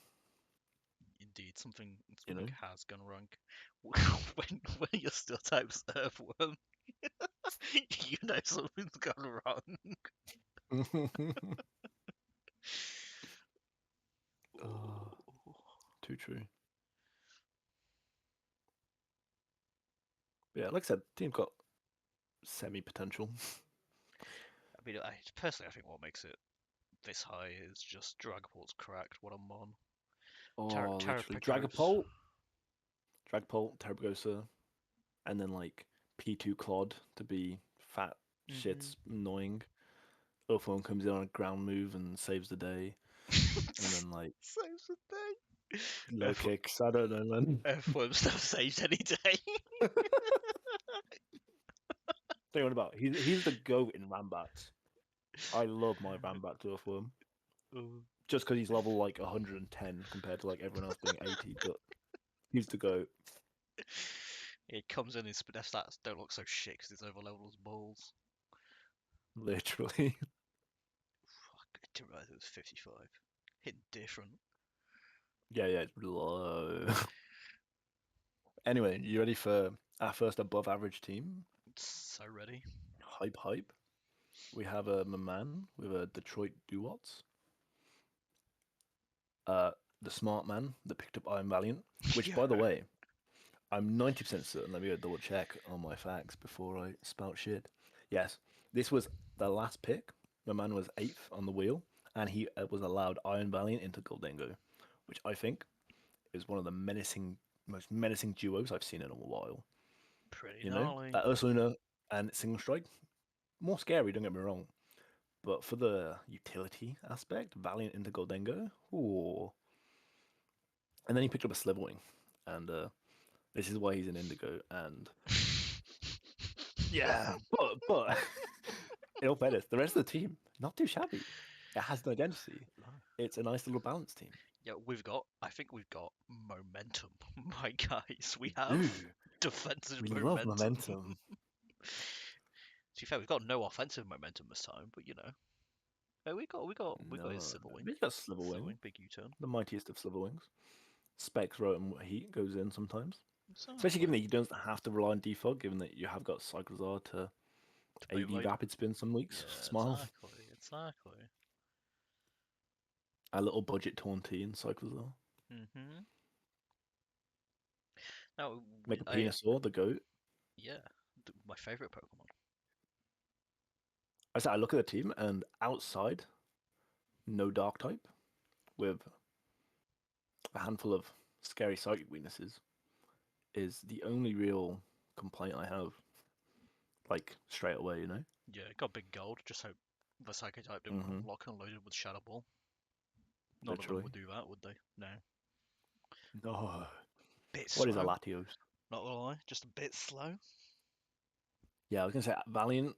Indeed, something You know. has gone wrong. When your steel type's Earthworm, you know something's gone wrong. Oh, Ooh. too true. But yeah, like I said, team got semi potential. I mean, personally, I think what makes it this high is just Dragapult's cracked. What I'm on. Oh, literally. Terrapicos. Dragapult, Terragosa, and then like P2 Clod to be fat Mm-hmm. shits annoying. Earthworm comes in on a ground move and saves the day. And then like Saves the day. low kicks. I don't know, man. Earthworm's not saved any day. Think what about he's the goat in Rambats. I love my Rambats Earthworm. Ooh. Just because he's level like 110 compared to like everyone else being 80, but he's the goat. He comes in, his stats don't look so shit because he's over level as balls. Literally. Fuck, I didn't realize it was 55. Hitting different. Yeah, yeah, it's low. Anyway, you ready for our first above average team? So ready. Hype, hype. We have a man with a Detroit Duots. Uh, the smart man that picked up Iron Valiant, which, Yeah. by the way, I'm 90% certain. Let me go double check on my facts before I spout shit. Yes, this was the last pick. My man was 8th on the wheel, and he was allowed Iron Valiant into Goldengo, which I think is one of the most menacing duos I've seen in a while. Pretty You know, gnarly. that Ursula and Single Strike, more scary, don't get me wrong. But for the utility aspect, Valiant into Goldengo, ooh. And then he picked up a Slitherwing. and this is why he's in Indigo. And yeah, but in all fairness, the rest of the team not too shabby. It has an identity. No. It's a nice little balanced team. Yeah, I think we've got momentum, my guys. We We have do. defensive We love momentum. momentum. To be fair, we've got no offensive momentum this time, but we got his No, Silver Wing. we got Sliver Silver Wing, Wing, big U-turn. the mightiest of Sliver Wings. Specs Rotom Heat goes in sometimes. Especially Exactly. given that you don't have to rely on defog, given that you have got Cyclozar to To AD Beyblade. Rapid Spin some weeks. Yeah, Smile. exactly. A little budget Taunty in Cyclozar. Mhm. Now, Make a Venusaur, the GOAT. yeah, my favorite Pokemon. I look at the team and outside, no Dark type, with a handful of scary psychic weaknesses, is the only real complaint I have. Like, straight away, you know? Yeah, got big gold. Just hope the Psychic type didn't Mm-hmm. lock and loaded with Shadow Ball. None of them Literally. would do that, would they? No. No. Bit What is a slow. Latios? Not gonna lie, just a bit slow. Yeah, I was gonna say Valiant,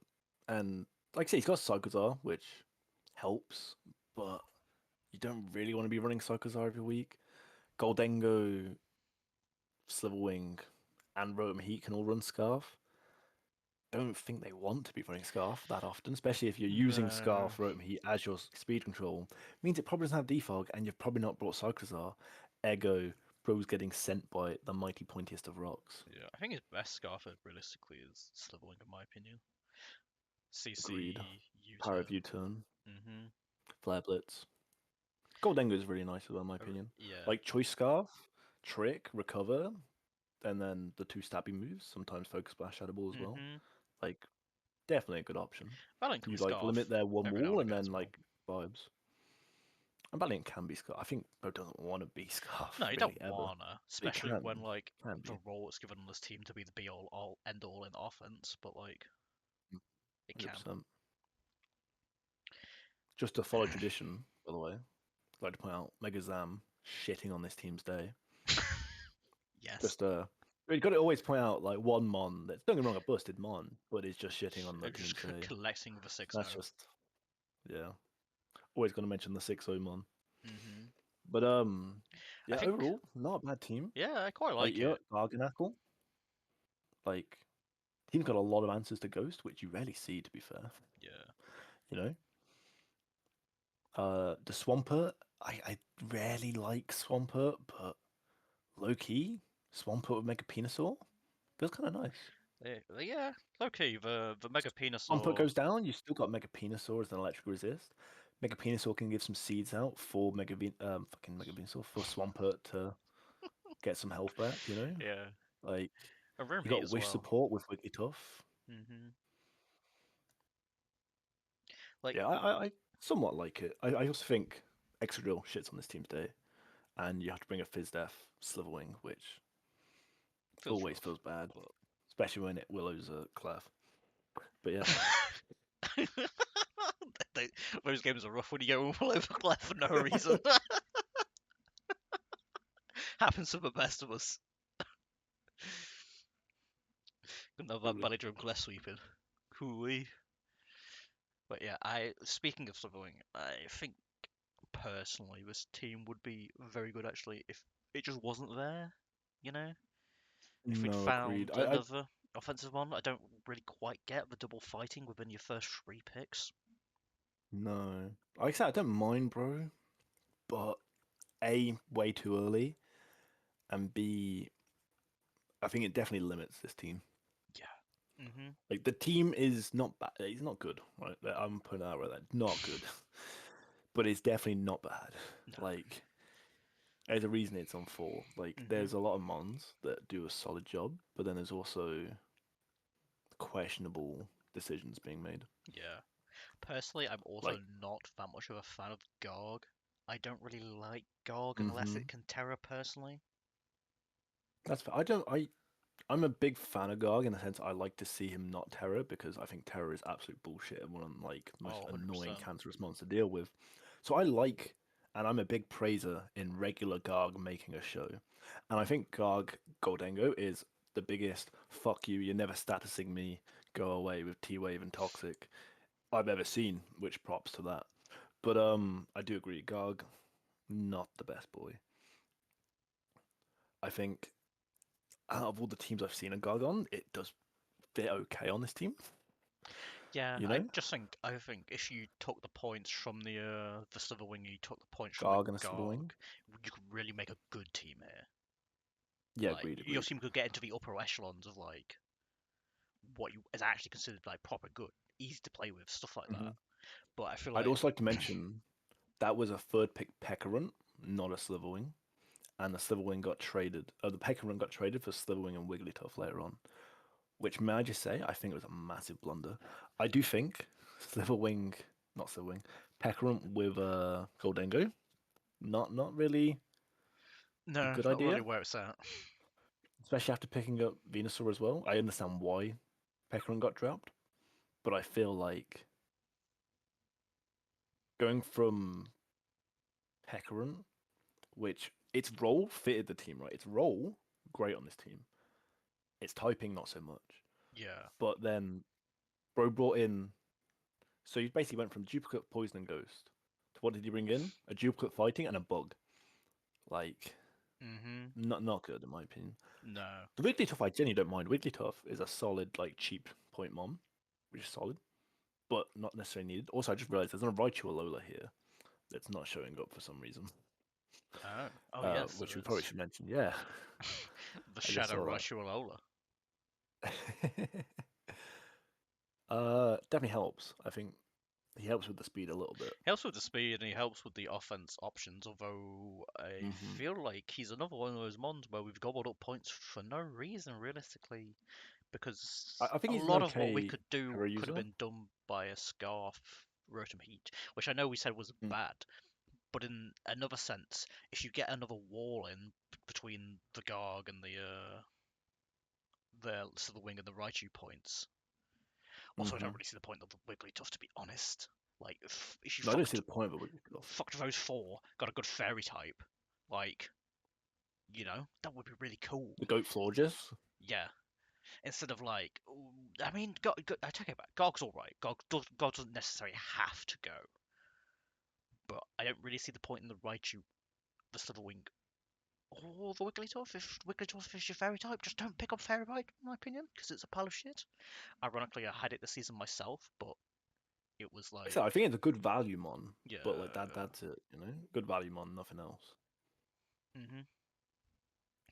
and like I say, he's got Cyclozar, which helps, but you don't really want to be running Cyclozar every week. Goldengo, Sliverwing, and Rotom Heat can all run Scarf. Don't think they want to be running Scarf that often, especially if you're using No. Scarf, Rotom Heat as your speed control. Means it probably doesn't have defog, and you've probably not brought Cyclozar. Ergo, Bro's getting sent by the mighty pointiest of rocks. Yeah, I think his best Scarfer realistically is Slitherwing, in my opinion. Agreed. CC, Power of U-turn. U-turn, Mm-hmm. Flare Blitz. Goldengo is really nice as well, in my opinion. Yeah. Like Choice Scarf, Trick, Recover, and then the two stabby moves, sometimes Focus Blast, Shadow Ball as well. Mm-hmm. Like, definitely a good option. Valiant can You be like limit Scarf their one every now wall and and again then as well. like vibes. And Valiant can be Scarf. I think Bo doesn't want to be No, Scarf you really don't ever. wanna, But he especially when like can the be. role it's given on this team to be the be all end all in offense, but like it can. 100%. Just to follow tradition, by the way, I'd like to point out Mega Zam shitting on this team's day. Yes. Just you got to always point out like one mon that's, don't get me wrong, a busted mon, but is just shitting on the Just team's day. collecting the 6-0. That's just yeah. Always got to mention the 6-0 mon. Mm-hmm. But I yeah, think, overall not a bad team. yeah, I quite Like like you're it. at Garganackle, like team's got a lot of answers to Ghost, which you rarely see to be fair. Yeah. You know, the Swampert, I rarely like Swampert, but low key Swampert would make a Venusaur. Feels kind of nice. Yeah, okay. The Mega Swampert Venusaur. goes down, you still got Mega Venusaur as an electric resist. Mega Venusaur can give some seeds out for fucking Mega Venusaur for Swampert to get some health back. You know, Yeah. like And Room you Heat got as Wish well. support with Wigglytuff. Mm-hmm. Like, Yeah, I somewhat like it. I also think Excadrill shits on this team's day, and you have to bring a Fizdef Sliverwing, which feels always rough, feels bad, but. especially when it Willow's a Clef. But yeah, They- those games are rough when you go all over left for no reason. Happens to the best of us. Couldn't have that truly. belly drum glass sweeping. Coolly. But yeah, speaking of something, I think personally this team would be very good actually if it just wasn't there. You know, if we'd No, agreed. found I another offensive one. I don't really quite get the double fighting within your first three picks. no. Like I said, I don't mind, bro, but A, way too early, and B, I think it definitely limits this team. Yeah. Mhm. Like the team is not bad. It's not good, right? I'm putting it out right there. Not good, but it's definitely not bad. No. Like there's a reason it's on four. Like Mhm. there's a lot of mons that do a solid job, but then there's also questionable decisions being made. Yeah. Personally, I'm also Like, not that much of a fan of Garg. I don't really like Garg unless mm-hmm. it can Terra personally. That's fair. I don't. I'm a big fan of Garg in the sense I like to see him not Terror because I think Terror is absolute bullshit and one of like the most Oh, annoying 100%. cancerous monster to deal with. So I like and I'm a big praiser in regular Garg making a show. And I think Garg Goldango is the biggest fuck you, you're never statusing me, go away with T Wave and Toxic I've ever seen, which props to that. But I do agree, Garg, not the best boy. I think out of all the teams I've seen a Garg on, it does fit okay on this team. Yeah, You know? I think if you took the points from the Slitherwing, you took the points from the Garg and a Garg, Silverwing. you could really make a good team here. Yeah, Like agreed, your agreed. team could get into the upper echelons of like what you is actually considered like proper good, easy to play with, stuff like Hmm. that. But I feel I'd like also like to mention that was a third pick Pekkarunt, not a Slitherwing. And the Slitherwing got traded. The Pekkarunt got traded for Slitherwing and Wigglytuff later on. Which, may I just say, I think it was a massive blunder. I do think Slitherwing, not Slitherwing, Pekkarunt with Goldengo, not really a no, good not really idea. where it's at. Especially after picking up Venusaur as well. I understand why Pekkarunt got dropped, but I feel like going from Pekkarunt, which its role fitted the team, right? Its role, great on this team. Its typing, not so much. Yeah. But then Bro brought in. So you basically went from duplicate poison and ghost to what did you bring in? A duplicate fighting and a bug. Like Mhm. not good in my opinion. No. The Wigglytuff I genuinely don't mind. Wigglytuff is a solid like cheap point mom, which is solid, but not necessarily needed. Also, I just realized there's a Raichu Alola here that's not showing up for some reason, Oh. Oh yes, which there we probably is. should mention. Yeah, The I just Shadow saw Raichu Alola. that. Definitely helps. I think he helps with the speed a little bit. He helps with the speed and he helps with the offense options, although I Hmm. feel like he's another one of those mons where we've gobbled up points for no reason, realistically, because I think a he's an lot of what we okay could do hero could have user. been done by a Scarf Rotom Heat, which I know we said was Mm. bad, but in another sense, if you get another wall in between the Garg and the Wing and the Raichu points. Also, I don't Hmm. really see the point of the Wigglytuff, to be honest. Like, if you No, I don't see the point of it. fucked those four, got a good fairy type, like, that would be really cool. The goat Florges. Yeah. Instead of like, I mean, I take it back. Gog's all right. Gog doesn't necessarily have to go, but I don't really see the point in the Raichu, the Slitherwing, or the Wigglytuff. If Wigglytuff is your fairy type, just don't pick up fairy bite, in my opinion, because it's a pile of shit. Ironically, I had it this season myself, but it was So like, I think it's a good value mon, but like yeah. that's it. You know, good value mon, nothing else. Mhm.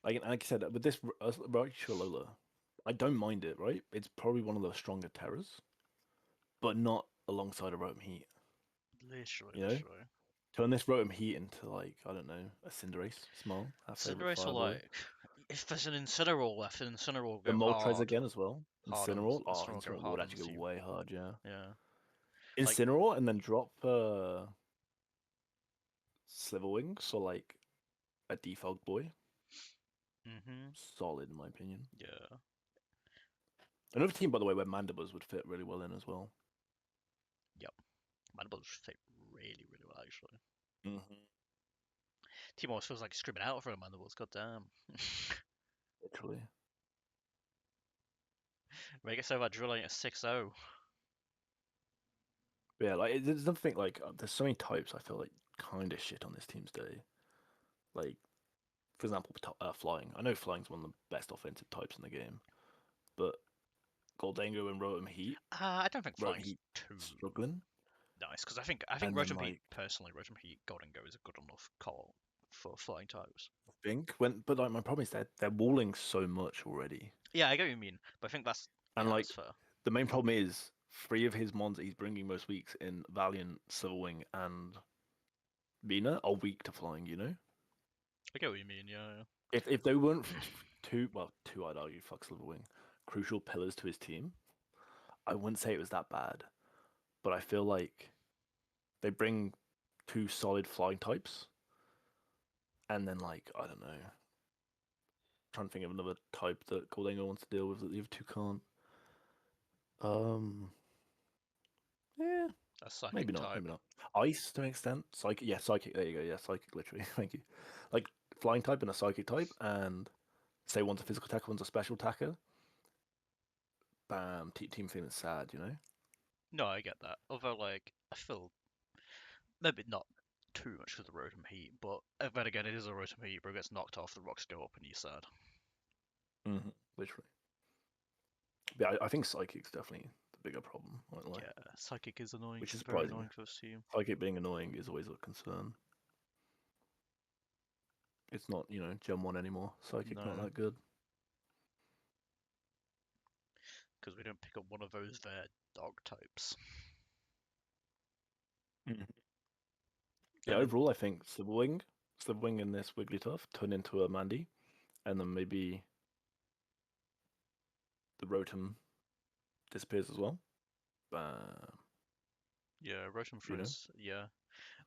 Like I said, with this Raichu Alola, I don't mind it. Right, it's probably one of the stronger terrors, but not alongside a Rotom Heat. Literally, You know, literally. turn this Rotom Heat into like I don't know a Cinderace, small, our favorite Cinderace are fire boy. like, if there's an Incineroar left, an Incineroar will The go Moltres hard. again as well. Incineroar. Oh, Incineroar will go Incineroar would hard on actually this go team. way hard. Yeah. Yeah. Like, Incineroar and then drop Sliverwing, so like a default boy. mhm. Solid in my opinion. Yeah. Another team, by the way, where Mandibuzz would fit really well in as well. Yep. Mandibles fit really, really well, actually. Hmm. Team always feels like he's screaming out for a Mandibles. God damn. Literally. Make it so about drilling at 6-0. But yeah, like there's nothing like there's so many types. I feel like kind of shit on this team's day. Like for example, flying. I know flying's one of the best offensive types in the game, but Goldango and I don't think Rotom flying's Heat too struggling, nice because I think and then Rotom Heat like personally, Rotom Heat Golden Go is a good enough call for flying types. I think but like my problem is that they're walling so much already, Yeah, I get what you mean, but I think that's and yeah, that's like fair. the main problem is three of his mons that he's bringing most weeks in Valiant, Silverwing, and Vina are weak to flying. You know, I get what you mean. Yeah. if they weren't two I'd argue fuck Silverwing, crucial pillars to his team, I wouldn't say it was that bad, but I feel like they bring two solid flying types, and then like I don't know, trying to think of another type that Goldengo wants to deal with that the other two can't. Um, yeah. A psychic Maybe not. type. Maybe not. Ice to an extent. Psychic. Yeah, psychic. There you go. Yeah, psychic. Literally. Thank you. Like flying type and a psychic type, and say one's a physical attacker, one's a special attacker. Bam. Team feeling sad. You know. No, I get that. Although, like, I feel maybe not too much for the rotom heat, but then again, it is a rotom heat, bro. Gets knocked off, the rocks go up, and you're sad. Literally. Yeah, I think psychic's definitely the bigger problem. I won't lie. Yeah, psychic is annoying. Which is Very surprising. annoying for this team. Psychic being annoying is always a concern. It's not, Gen 1 anymore. Psychic not No, that good. because we don't pick up one of those there dog types. Yeah, And then, overall, I think Slivwing in this Wigglytuff turn into a Mandy, and then maybe the Rotom disappears as well. yeah, Rotom You know, Friends, yeah.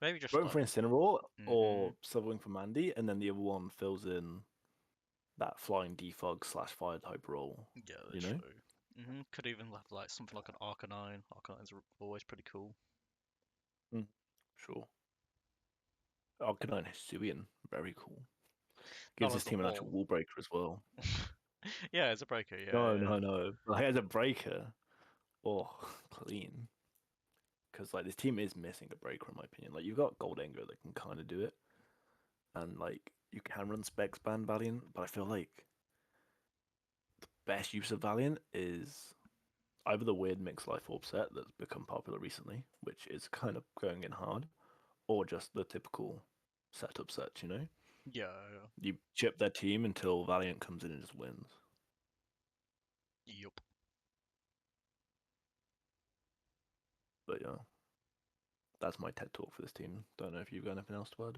Maybe just Rotom like, for Incineroar hmm or Slivwing for Mandy, and then the other one fills in that flying defog / fire type role. yeah, You know, literally. Could even have like something like an Arcanine. Arcanine's always pretty cool. sure. Arcanine Hisuian, very cool. Not Gives as his the team an actual wall. wall breaker as well. Yeah, it's a breaker. Yeah, No, yeah. no, no. Like, as a breaker, oh, clean. Because like this team is missing a breaker in my opinion. Like you've got Goldengo that can kind of do it, and like you can run Specs Band Valiant, but I feel like the best use of Valiant is either the weird mixed life orb set that's become popular recently, which is kind of going in hard, or just the typical setup sets. You know, Yeah, yeah. you chip their team until Valiant comes in and just wins. Yup. But yeah, that's my TED talk for this team. Don't know if you've got anything else to add.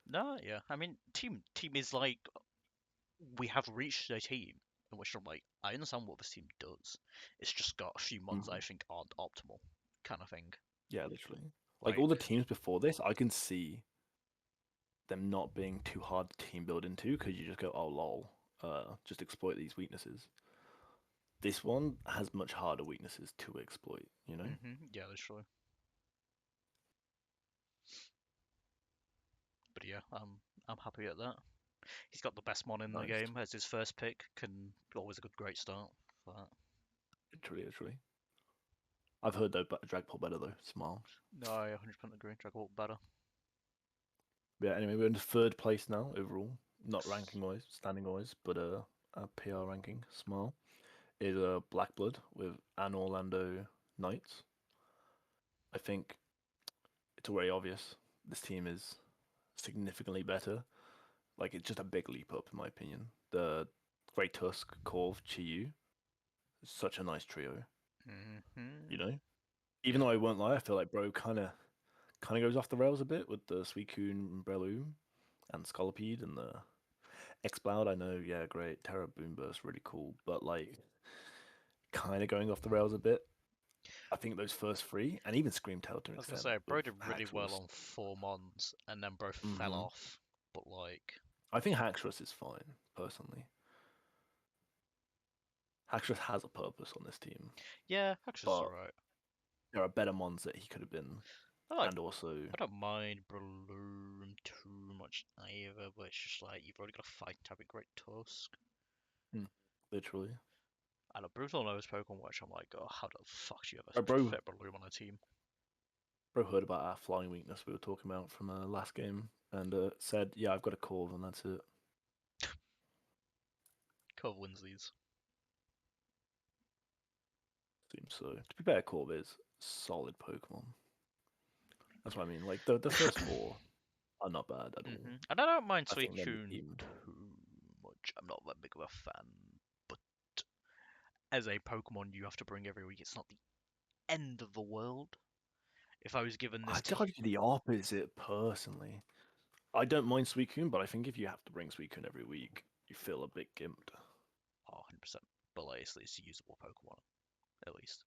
No, yeah. I mean, team is like we have reached a team in which I'm like, I understand what this team does. It's just got a few mods I think aren't optimal, kind of thing. Yeah, literally. Like all Like, the teams before this, I can see them not being too hard to team build into because you just go, oh lol, just exploit these weaknesses. This one has much harder weaknesses to exploit, you know? yeah, literally. But yeah, I'm happy at that. He's got the best mon in the Nice. game as his first pick. Can always a good great start for that. Literally, literally. I've heard though, but Dragpole better though. Smile. No, I 100% agree. Dragon better. Yeah. Anyway, we're in third place now overall, not ranking wise, standing wise, but PR ranking. Smile is a Black Blood with an Orlando Knights. I think it's already obvious this team is significantly better. Like it's just a big leap up in my opinion. The Great Tusk, Corv, Chiyu, such a nice trio. You know, even Yeah. though I won't lie, I feel like bro kind of goes off the rails a bit with the Suicune, Breloom, and Scolipede and the Exploud. I know, yeah, great. Terra Boomburst, really cool, but like kind of going off the rails a bit. I think those first three, and even Screamtail to I an was gonna extent, say, bro with did really well Haxorus. on 4 mons, and then bro fell hmm off. But like, I think Haxorus is fine, personally. Haxorus has a purpose on this team, yeah, actually, it's but alright. there are better mons that he could have been, I like, and also, I don't mind Breloom too much either, but it's just like you've already got a fight type of Great Tusk. mm, literally, And a brutal nose Pokemon, which I'm like, oh, how the fuck do you ever bro, fit Breloom on a team? bro heard about our flying weakness we were talking about from last game, and said, "Yeah, I've got a call, and that's it." Cove wins these. Seems so. To be fair, Corv is solid Pokemon. That's what I mean. Like the first four are not bad at all. And I don't mind I think then the Suicune team. too much. I'm not that big of a fan, but as a Pokemon you have to bring every week, it's not the end of the world. If I was given this I team, judge the opposite personally. I don't mind Suicune, but I think if you have to bring Suicune every week, you feel a bit gimped. oh, 100%. But like, it's a usable Pokemon, at least.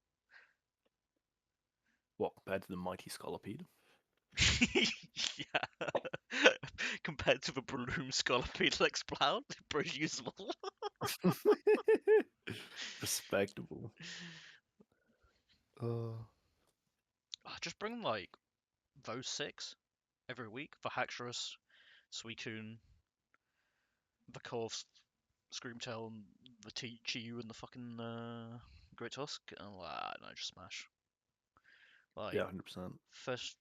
What compared to the mighty Scolipede? Yeah. Compared to the Breloom Scolipede Exploud, pretty usable. Respectable. Uh, Just bring like those 6 every week for Haxorus, Suicune, the Corvus, Screamtail, and the Chi-Yu, and the fucking Great Tusk. And no, just smash. Yeah, Like 100%. first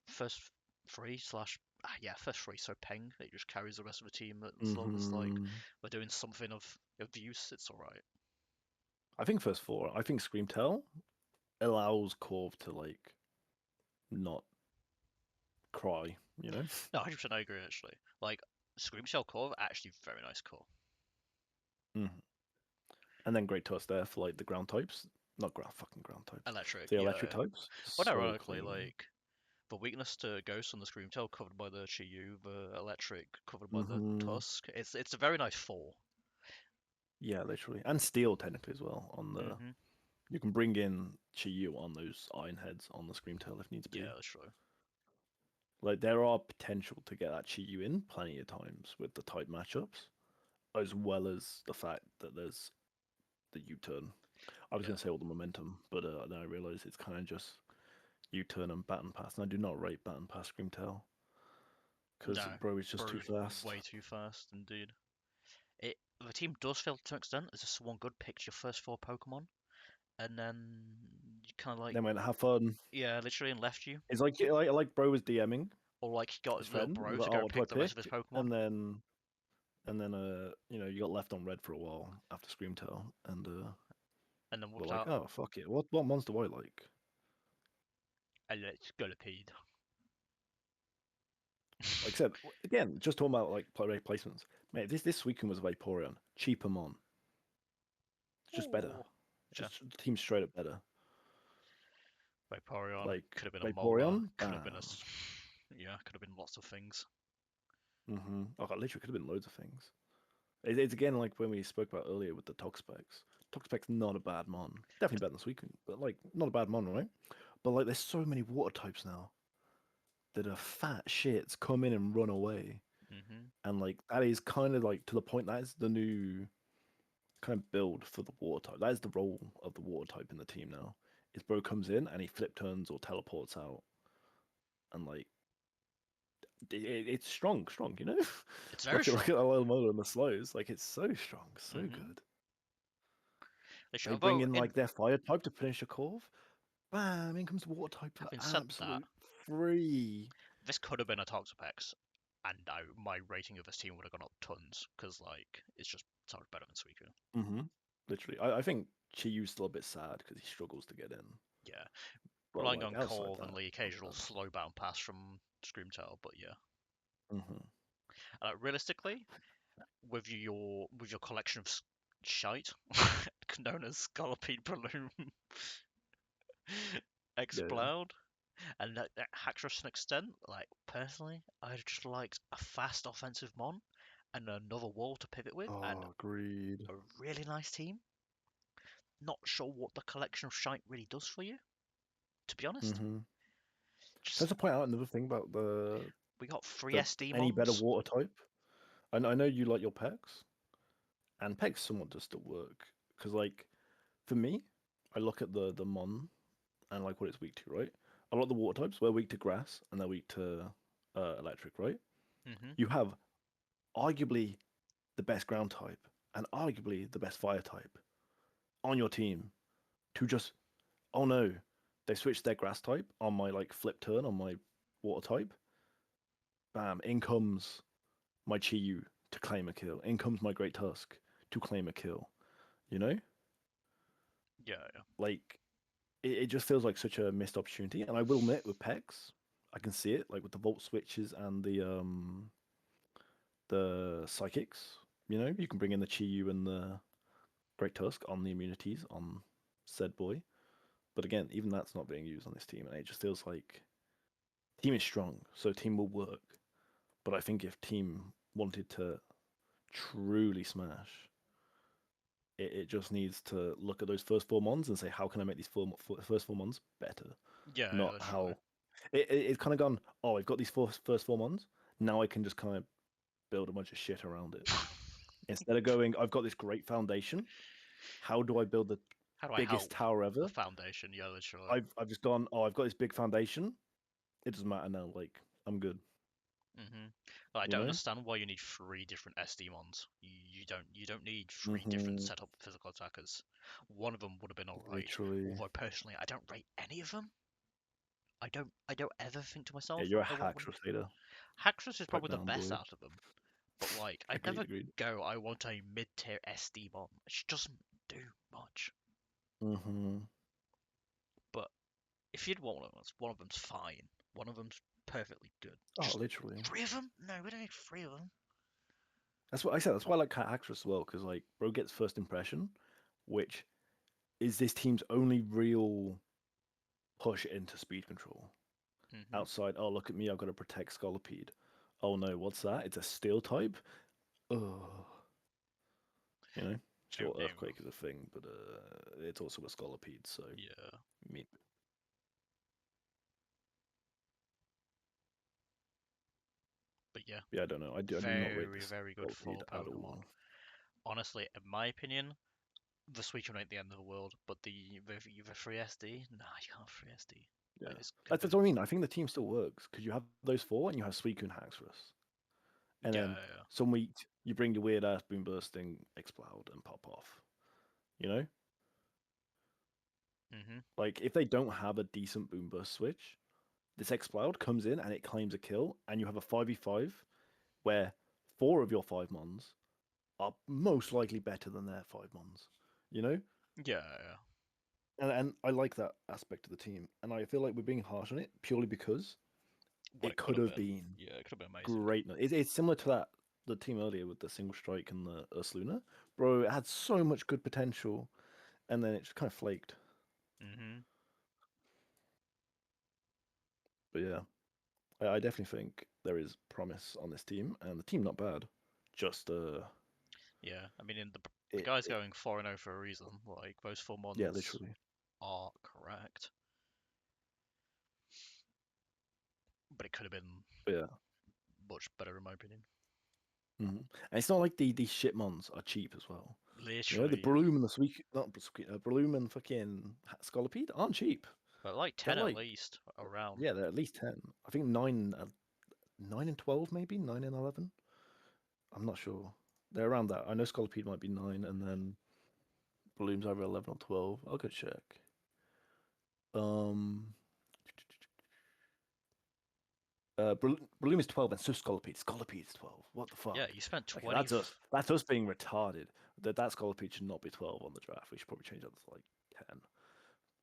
three slash yeah, first three. So Peng, it just carries the rest of the team as long as like Mm-hmm. they're doing something of use. It's all right. I think first four. I think Screamtail allows Corv to like not cry. You know. No, 100% I agree actually. Like Screamtail Core, actually very nice core. Mm-hmm. And then Great Tusk there for like the ground types, not ground types. Electric, The electric yeah. types, But so ironically, clean. like the weakness to Ghost on the Screamtail covered by the Chi-Yu, the Electric covered by the Mm-hmm. Tusk. It's a very nice four. Yeah, literally, and steel technically as well. On the Hmm. you can bring in Chi-Yu on those iron heads on the Screamtail if needs Yeah, be. that's true. Like there are potential to get that Chi-Yu in plenty of times with the type matchups, as well as the fact that there's the U-turn. I was Yeah. going to say all the momentum, but then I realised it's kind of just U-turn and bat and pass, and I do not rate bat and pass Screamtail because No, bro is just too bro's fast. way too fast indeed. The team does fail to an extent. It's just one good picked your first 4 Pokemon, and then you kind of like Then went have fun. yeah, literally and left you, It's like bro was DMing or like he got his his little friend. He bro was to like, go "Oh, and what do I pick the rest of his pick?" Pokemon. And then you got left on red for a while after Screamtail, and And then we're whipped like, out "Oh, fuck it. What monster do I like?" a Scolipede. Like I said, again, just talking about like play placements. Mate, this weekend was Vaporeon, cheaper mon, just better. Oh, yeah. Just the team straight up better. Vaporeon Like could have been a Molar, Vaporeon, could have been a bam. yeah, could have been lots of things. Oh, literally could have been loads of things. It's again like when we spoke about earlier with the Toxapex. Toxapex's not a bad mon. Definitely better than Suicune, but like not a bad mon, right? But like there's so many water types now that are fat shits come in and run away. Hmm. And like that is kind of like to the point that is the new kind of build for the water type. That is the role of the water type in the team now. Is bro comes in and he flip turns or teleports out, and like it's strong, you know. It's very look strong. at Alomola and the slows, like it's so strong, so Hmm. good. They bring Although in in like their fire type to finish a curve. Bam! In comes the water type for having said that, absolute free. this could have been a Toxapex, and my rating of this team would have gone up tons because like it's just so much better than Suicune. Mm-hmm. Literally, I think Chiyu's still a bit sad because he struggles to get in. Yeah, But relying like on outside Corv and that, the not occasional bad. slow bound pass from Screamtail, but yeah. Mm-hmm. Realistically, with your collection of shite, known as Scolipede Balloon, Yeah, yeah. Explode, and that Haxorus to an extent, like personally, I just liked a fast offensive mon and another wall to pivot with, and Oh, agreed. a really nice team. Not sure what the collection of shite really does for you, to be honest. Mm-hmm. So Just to point out another thing about we got three the SD any better mons. water type. I know you like your pecs, and pecs somewhat does still work because like for me, I look at the mon and like what it's weak to, right? A lot of the water types we're weak to grass and they're weak to electric, right? Hmm. You have arguably the best ground type and arguably the best fire type on your team to just oh no, they switched their grass type on my like flip turn on my water type. Bam, in comes my Chi-Yu to claim a kill. In comes my Great Tusk to claim a kill. You know? Yeah, yeah. Like it just feels like such a missed opportunity. And I will admit with Pex, I can see it, like with the Volt switches and the psychics. You know, you can bring in the Chi-Yu and the Great Tusk on the immunities on said boy. But again, even that's not being used on this team, and it just feels like team is strong, so team will work. But I think if team wanted to truly smash, it just needs to look at those first four mons and say, how can I make these first four mons better? Yeah, yeah, Not literally. how it's kind of gone. Oh, I've got these first four mons. Now I can just kind of build a bunch of shit around it instead of going. I've got this great foundation. How do I build the How do I biggest help tower the ever. foundation? Yeah, literally. I've just gone. Oh, I've got this big foundation. It doesn't matter now. Like I'm good. hmm I You don't know. understand why you need three different SD mons. You don't need three different Mm-hmm. setup physical attackers. One of them would have been alright. Literally. Although personally, I don't rate any of them. I don't ever think to Yeah, myself you're a I want one. Haxorus hater. Haxorus is Put it probably the down, best boy. out of them, but like I'd Agreed. never Agreed. go. I want a mid-tier SD mon. It just doesn't do much. Mm-hmm. But if you'd want one of them's fine. One of them's perfectly good. Oh, Just literally. three of them? No, we don't need three of them. That's what I said. That's why I like Haxorus as well, because like bro gets first impression, which is this team's only real push into speed control. hmm Outside, oh look at me, I've got to protect Scolipede. Oh no, what's that? It's a steel type. Oh, you know, sure, There we go. earthquake is a thing, but it's also a Scolipede. So, Yeah, me, but yeah, yeah, I don't know. I do not rate very, this very good Scolipede for at Pokemon. all. Honestly, in my opinion, the Suicune ain't the end of the world, but the free SD, nah, you can't free SD. Yeah, Like this could have that's been, what I mean. I think the team still works because you have those four and you have Suicune Haxorus. And yeah, then some week you bring your weird ass boom bursting explode and pop off. You know, yeah. like if they don't have a decent boom burst switch, this explode comes in and it claims a kill, and you have a 5v5 where four of your five mons are most likely better than their five mons. You know, Yeah, yeah. and I like that aspect of the team, and I feel like we're being harsh on it purely because What it it could could have have been. been Yeah, it could have been amazing. great. It's similar to that the team earlier with the single strike and the Ursaluna. Bro, it had so much good potential, and then it just kind of flaked. hmm But yeah, I definitely think there is promise on this team, and the team not bad. Just Yeah, I mean, the it, guy's it going 4-0 for a reason. Like, those four yeah, mons literally, are correct, but it could have been but yeah. much better in my opinion. And it's not like these shit mons are cheap as well. You know, the Literally, Breloom and the Sweet, not Sweet, Breloom and fucking Scolipede aren't cheap. but like They're 10 at like, least around. yeah, they're at least 10. I think 9, 9 and 12 maybe, 9 and 11. I'm not sure. They're around that. I know Scolipede might be 9, and then Balloon's either 11 or 12. I'll go check. Um, Balloon is 12, and so Scolipede. Scolipede is 12. What the Yeah, fuck? you spent Okay, 20. That's us being retarded. That Scolipede should not be 12 on the draft. We should probably change that to like 10.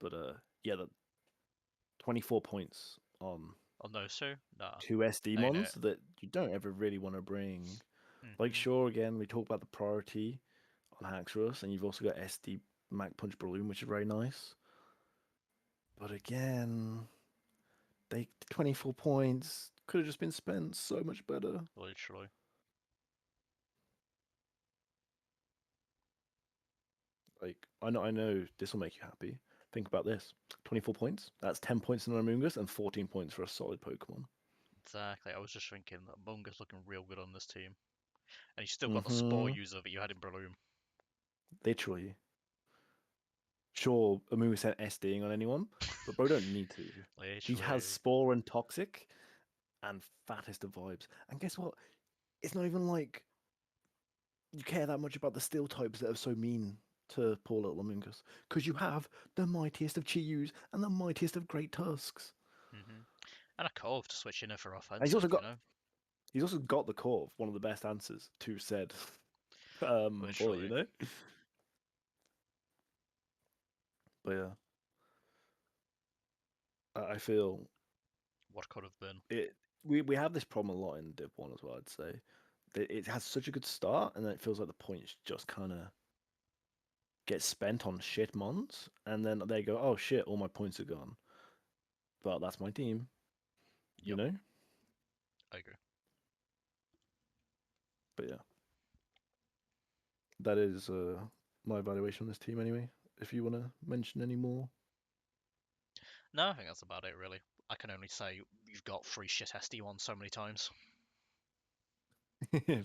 But yeah, the 24 points on On those two? Nah, two SD ain't it? mons that you don't ever really want to bring. Like, hmm sure, again, we talk about the priority on Haxorus, and you've also got SD Mac Punch Balloon, which is very nice. But again, they 24 points could have just been spent so much better. Literally. Like, I know this will make you happy. Think about this: 24 points. That's 10 points in an Amoonguss and 14 points for a solid Pokemon. Exactly. I was just thinking that Bunga's looking real good on this team. And he's still got the Spore Mm-hmm. user that you had in Breloom. Literally. Sure, Amoonguss said SDing on anyone, but bro don't need to. He has Literally. Spore and Toxic and fattest of vibes. And guess what? It's not even like you care that much about the steel types that are so mean to poor little Amoonguss. Because you have the mightiest of Chiyus and the mightiest of Great Tusks. hmm And a Cove to switch in for And offensive, you know? he's also got the core of one of the best answers to said bully, you Literally. know? But yeah, I feel What could have been. it we have this problem a lot in Div 1 as well, I'd say. It has such a good start, and then it feels like the points just kind of get spent on shit mons, and then they go, oh shit, all my points are gone. But that's my team, you Yep, know? I agree. But yeah, that is my evaluation on this team anyway. If you want to mention any more. No, I think that's about it, really. I can only say you've got free shit SD1 so many times.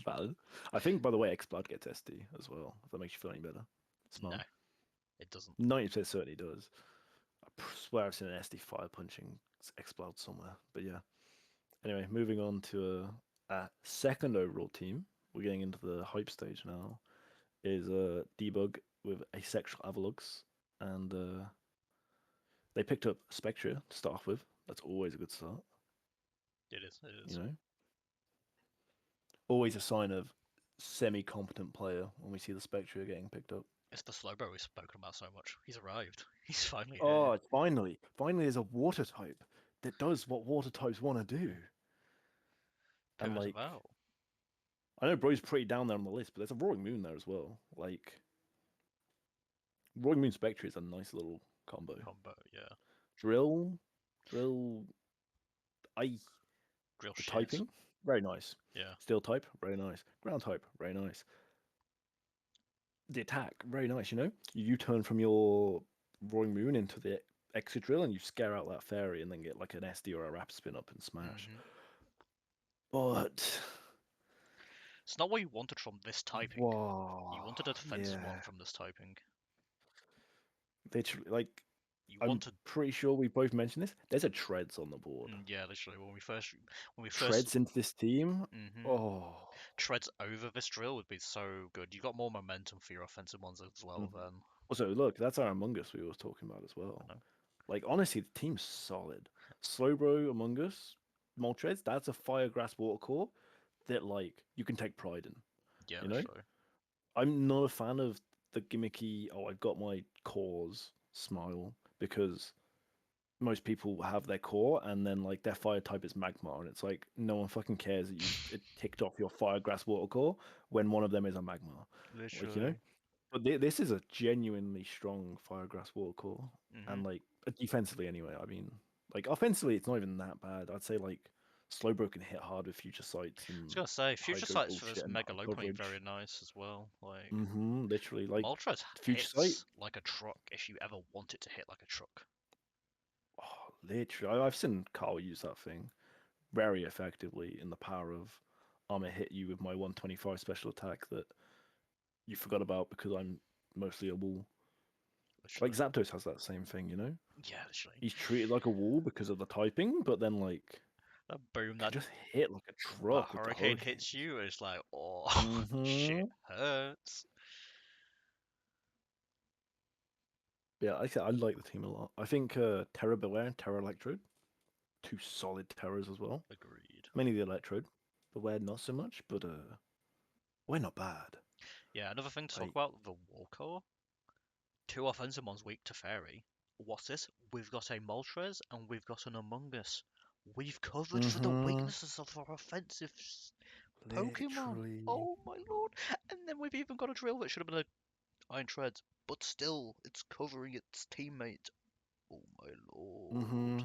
Valid. I think, by the way, X Blood gets SD as well, if that makes you feel any better. No. Smart. It doesn't. 90% certainly does. Swear I've seen an SD fire punching explode somewhere. But yeah. Anyway, moving on to a second overall team. We're getting into the hype stage now. Is Debug with Asexual Avalux, and they picked up Spectria to start off with. That's always a good start. It is. It You is. know, always a sign of semi-competent player when we see the Spectria getting picked up. It's the Slowbro we've spoken about so much. He's arrived. He's finally here. Oh, finally, there's a water type that does what water types want to do. And Pivotal like, Vow. I know Bro's pretty down there on the list, but there's a Roaring Moon there as well. Like, Roaring Moon Spectre is a nice little combo. Combo, yeah. Drill, drill, I Real the shit. typing, very nice. Yeah. Steel type, very nice. Ground type, very nice. The attack, very nice. You know, you turn from your Roaring Moon into the exit drill, and you scare out that fairy, and then get like an SD or a wrap spin up and smash. Hmm. But It's not what you wanted from this typing. You wow, wanted a defensive one yeah, from this typing. literally, like You I'm wanted, pretty sure we both mentioned this. There's a treads on the board. yeah, literally. When we first, Treads into this team. hmm Oh, treads over this drill would be so good. You got more momentum for your offensive ones as well. mhm. Then Also, look, that's our Among Us we were talking about as I well. know. Like, honestly, the team's solid. Slowbro Among Us, Moltres, that's a fire grass water core that, like, you can take pride in. Yeah, You know? literally. I'm not a fan of the gimmicky, oh, I've got my cores smile, because most people have their core and then, like, their fire type is magma. And it's like, no one fucking cares that you've ticked off your fire grass water core when one of them is a magma. Like, you know? Literally. But this is a genuinely strong Firegrass water core, Hmm. and like defensively anyway. I mean, like offensively, it's not even that bad. I'd say like Slowbro can hit hard with future sights I was and gonna say, future hydro sights for bullshit this and mega high low point very coverage. nice as well. Like Literally, like Moltres future sight. hits like a truck if you ever want it to hit like a truck. Oh, literally, I've seen Carl use that thing very effectively in the power of I'm gonna hit you with my 125 special attack that you forgot about because I'm mostly a wall. Like Literally. Zapdos has that same thing, you know? Yeah, literally. He's treated like a wall because of the typing, but then like That boom, can that just hit like a that truck with the hurricane hurricane. hits you, it's like, oh, shit Mm-hmm. hurts. Yeah, I like the team a lot. I think Terra Beware and Terra Electrode, two solid Terras as well. Agreed. Mainly the Electrode. Beware not so much, but we're not bad. Yeah, another thing to talk Like, about, the wall core. Two offensive ones weak to fairy. What's this? We've got a Moltres and we've got an Among Us. We've covered for the mm-hmm. weaknesses of our offensive Pokemon. Literally. Oh my lord. And then we've even got a drill that should have been a Iron Treads, but still, it's covering its teammate. Oh my lord. Mm-hmm.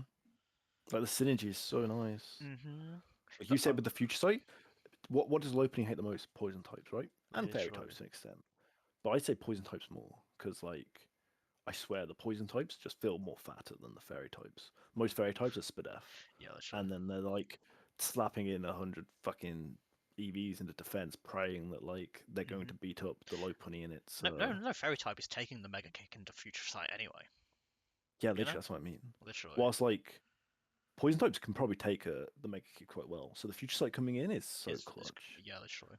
Like the synergy is so nice. Mm-hmm. Like you said with the future sight, what does low opening hate the most? Poison types, right? And fairy Literally. types to an extent. But I'd say poison types more, because like I swear the poison types just feel more fatter than the fairy types. Most fairy types are Spadef, Yeah, literally. and then they're like slapping in 100 fucking EVs into defense, praying that like they're going Mm-hmm. to beat up the low punny in its. No, Fairy type is taking the Mega Kick into Future Sight anyway. Yeah, You literally know? that's what I mean. Literally. Whilst like poison types can probably take the mega kick quite well, so the future sight coming in is so Is clutch. yeah, literally.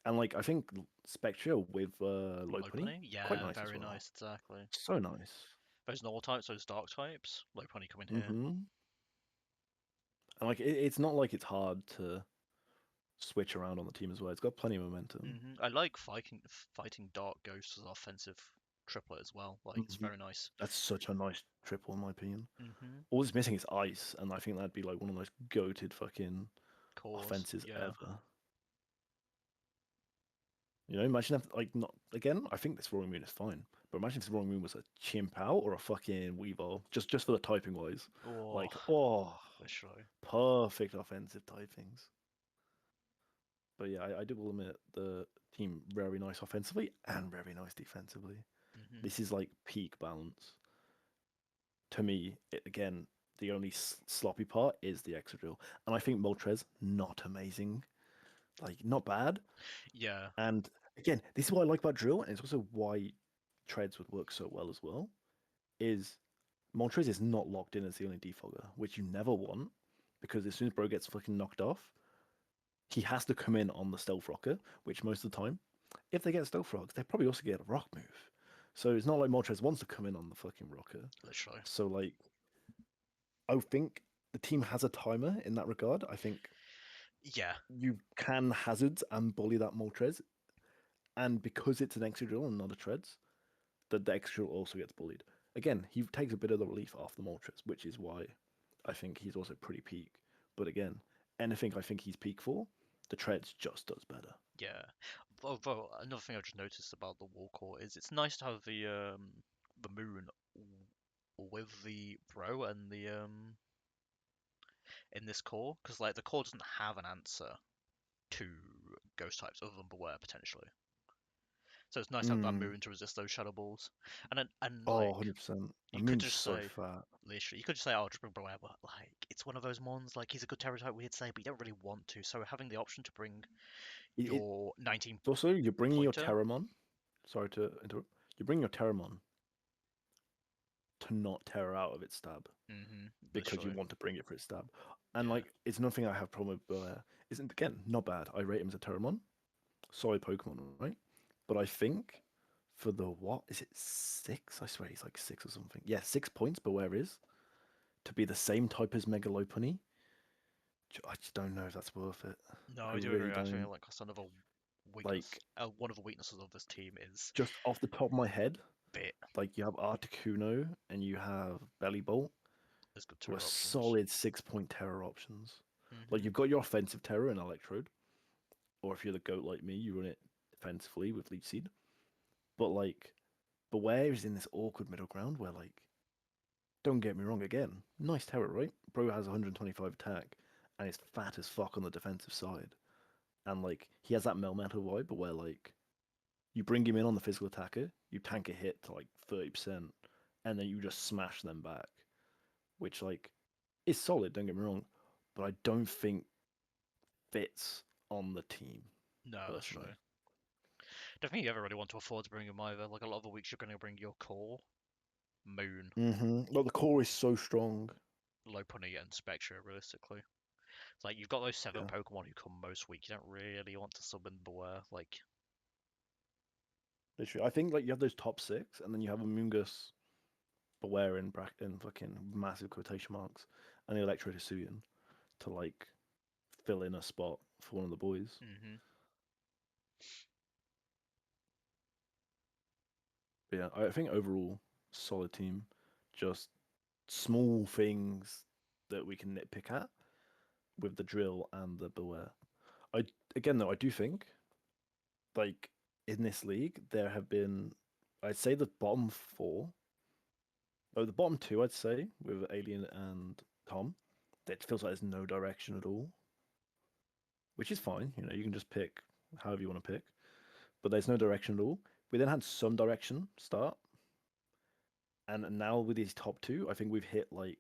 And like I think Spectria with low punny, Lopunny? quite Yeah, nice as very well. nice, exactly. So nice. Those normal types, those dark types, Lopunny come in here. Mm-hmm. And like it's not like it's hard to switch around on the team as well. It's got plenty of momentum. I like fighting dark ghosts as offensive triplet as well. Like it's Hmm. very nice. That's such a nice triple in my opinion. Mm-hmm. All it's missing is ice, and I think that'd be like one of the most goated fucking Cores, offenses yeah. ever. You know, imagine if like not again. I think this Roaring Moon is fine, but imagine if this Roaring Moon was a Chimp Out or a fucking Weavile, just for the typing wise. Oh, Like, oh, literally. perfect offensive typings. But yeah, I do will admit the team very nice offensively and very nice defensively. Mm-hmm. This is like peak balance. To me, again, the only sloppy part is the extra drill. And I think Moltres, not amazing. Like, not bad. Yeah. And again, this is what I like about drill, and it's also why treads would work so well as well is Moltres is not locked in as the only defogger, which you never want because as soon as Bro gets fucking knocked off, he has to come in on the stealth rocker, which most of the time, if they get stealth rocks, they probably also get a rock move. So it's not like Moltres wants to come in on the fucking rocker. Literally. So like, I think the team has a timer in that regard. I think Yeah, you can hazards and bully that Moltres, and because it's an extra drill and not a treads, that the extra drill also gets bullied. Again, he takes a bit of the relief off the Moltres, which is why I think he's also pretty peak. But again, anything I think he's peak for, the treads just does better. yeah. Although another thing I just noticed about the wall core is it's nice to have the moon with the bro and the in this core because like the core doesn't have an answer to ghost types other than beware potentially. So it's nice to have that Mm. moon to resist those shadow balls. And Oh, like 100%. The you could moon's just so say fat. literally you could just say oh just bring beware, but like it's one of those mons like he's a good terror type we'd say, but you don't really want to. So having the option to bring It's your 19 also, you're bringing your pointer, Terramon. Sorry to interrupt. You're bringing your Terramon to not tear out of its stab because you literally, want to bring it for its stab. And yeah, like, it's nothing I have problem with Boair. Isn't again not bad. I rate him as a Terramon, solid Pokemon, right? But I think for the what is it 6? I swear he's like 6 or something. Yeah, 6 points. Boair is to be the same type as Mega Lopunny. I just don't know if that's worth it. no, I I do really agree. I think don't. like that's another weakness. Like, One of the weaknesses of this team is just off the top of my head, bit like you have Articuno and you have Belly Bolt, as good who are terror options. solid 6 point terror options. Like hmm you've got your offensive terror in Electrode, or if you're the goat like me, you run it defensively with Leech Seed. But like, Beware is in this awkward middle ground where like, don't get me wrong, again, nice terror, right? Bro has 125 attack and is fat as fuck on the defensive side, and like he has that Melmetal vibe, but where like you bring him in on the physical attacker, you tank a hit to like 30%, and then you just smash them back, which like is solid. Don't get me wrong, but I don't think fits on the team No, that's personally. true. Don't think you ever really want to afford to bring him either. Like a lot of the weeks you're going to bring your core, Moon, Like the core is so strong. Lopunny, and Spectra realistically. It's like you've got those seven Yeah, Pokemon who come most week. You don't really want to summon Beware. Like, literally. I think like you have those top six, and then you have a Mungus, Beware in bracket in fucking massive quotation marks, and the Electro Hisuian to like fill in a spot for one of the boys. hmm But yeah, I think overall solid team. Just small things that we can nitpick at with the drill and the Beware. I again though I do think like in this league there have been I'd say the bottom four, oh the bottom two I'd say with Alien and Tom, it feels like there's no direction at all, which is fine. You know you can just pick however you want to pick, but there's no direction at all. We then had some direction start, and now with these top two, I think we've hit like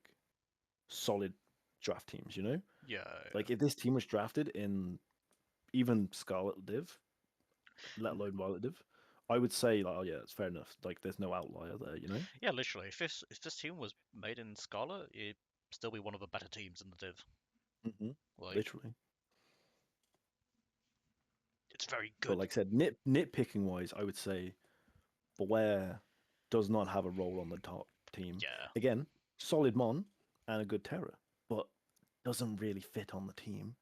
solid draft teams. You know, yeah, like if this team was drafted in even Scarlet Div, let yeah. alone Violet Div, I would say like, oh yeah, it's fair enough. Like there's no outlier there, you know. Yeah, literally. If this team was made in Scarlet, it'd still be one of the better teams in the div. hmm Like, Literally. it's very But good. like I said, nitpicking wise, I would say Beware does not have a role on the top team. Yeah, Again, solid Mon and a good Terror, but doesn't really fit on the team.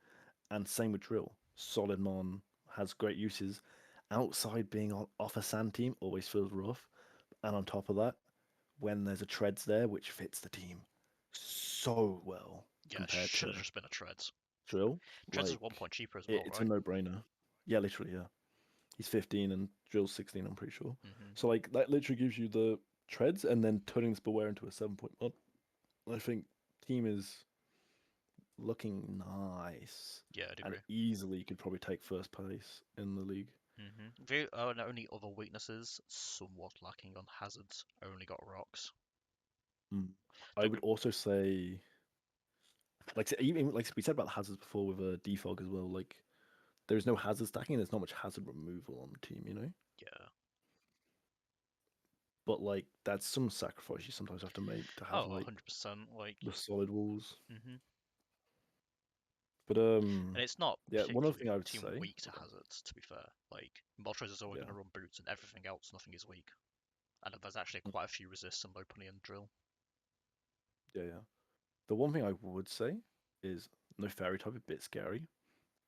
And same with Drill. Solid Mon has great uses. Outside being on off a sand team always feels rough. And on top of that, when there's a treads there which fits the team so well yeah. compared Should to have just been a Treads. Drill, Treads is like 1 point cheaper as well, it's a right? no-brainer. Yeah, literally, yeah. He's 15 and Drill's 16, I'm pretty sure. hmm So like that literally gives you the treads and then turning this Beware into a 7 point mod. I think team is looking nice Yeah, I'd and agree. easily could probably take first place in the league. The only other weaknesses, somewhat lacking on hazards. Only got rocks. Mm. I Don't would get also say, like even like we said about the hazards before with a defog as well. Like there's no hazard stacking. There's not much hazard removal on the team. You know. yeah. but like that's some sacrifice you sometimes have to make to have Oh, like 100%. Like, the solid walls. hmm But and it's not yeah, one other thing particularly I would team say. weak to hazards, to be fair. Like, Moltres is always Yeah, going to run boots, and everything else, nothing is weak. And there's actually mm, quite a few resists and low punny and drill. yeah. The one thing I would say is no fairy type a bit scary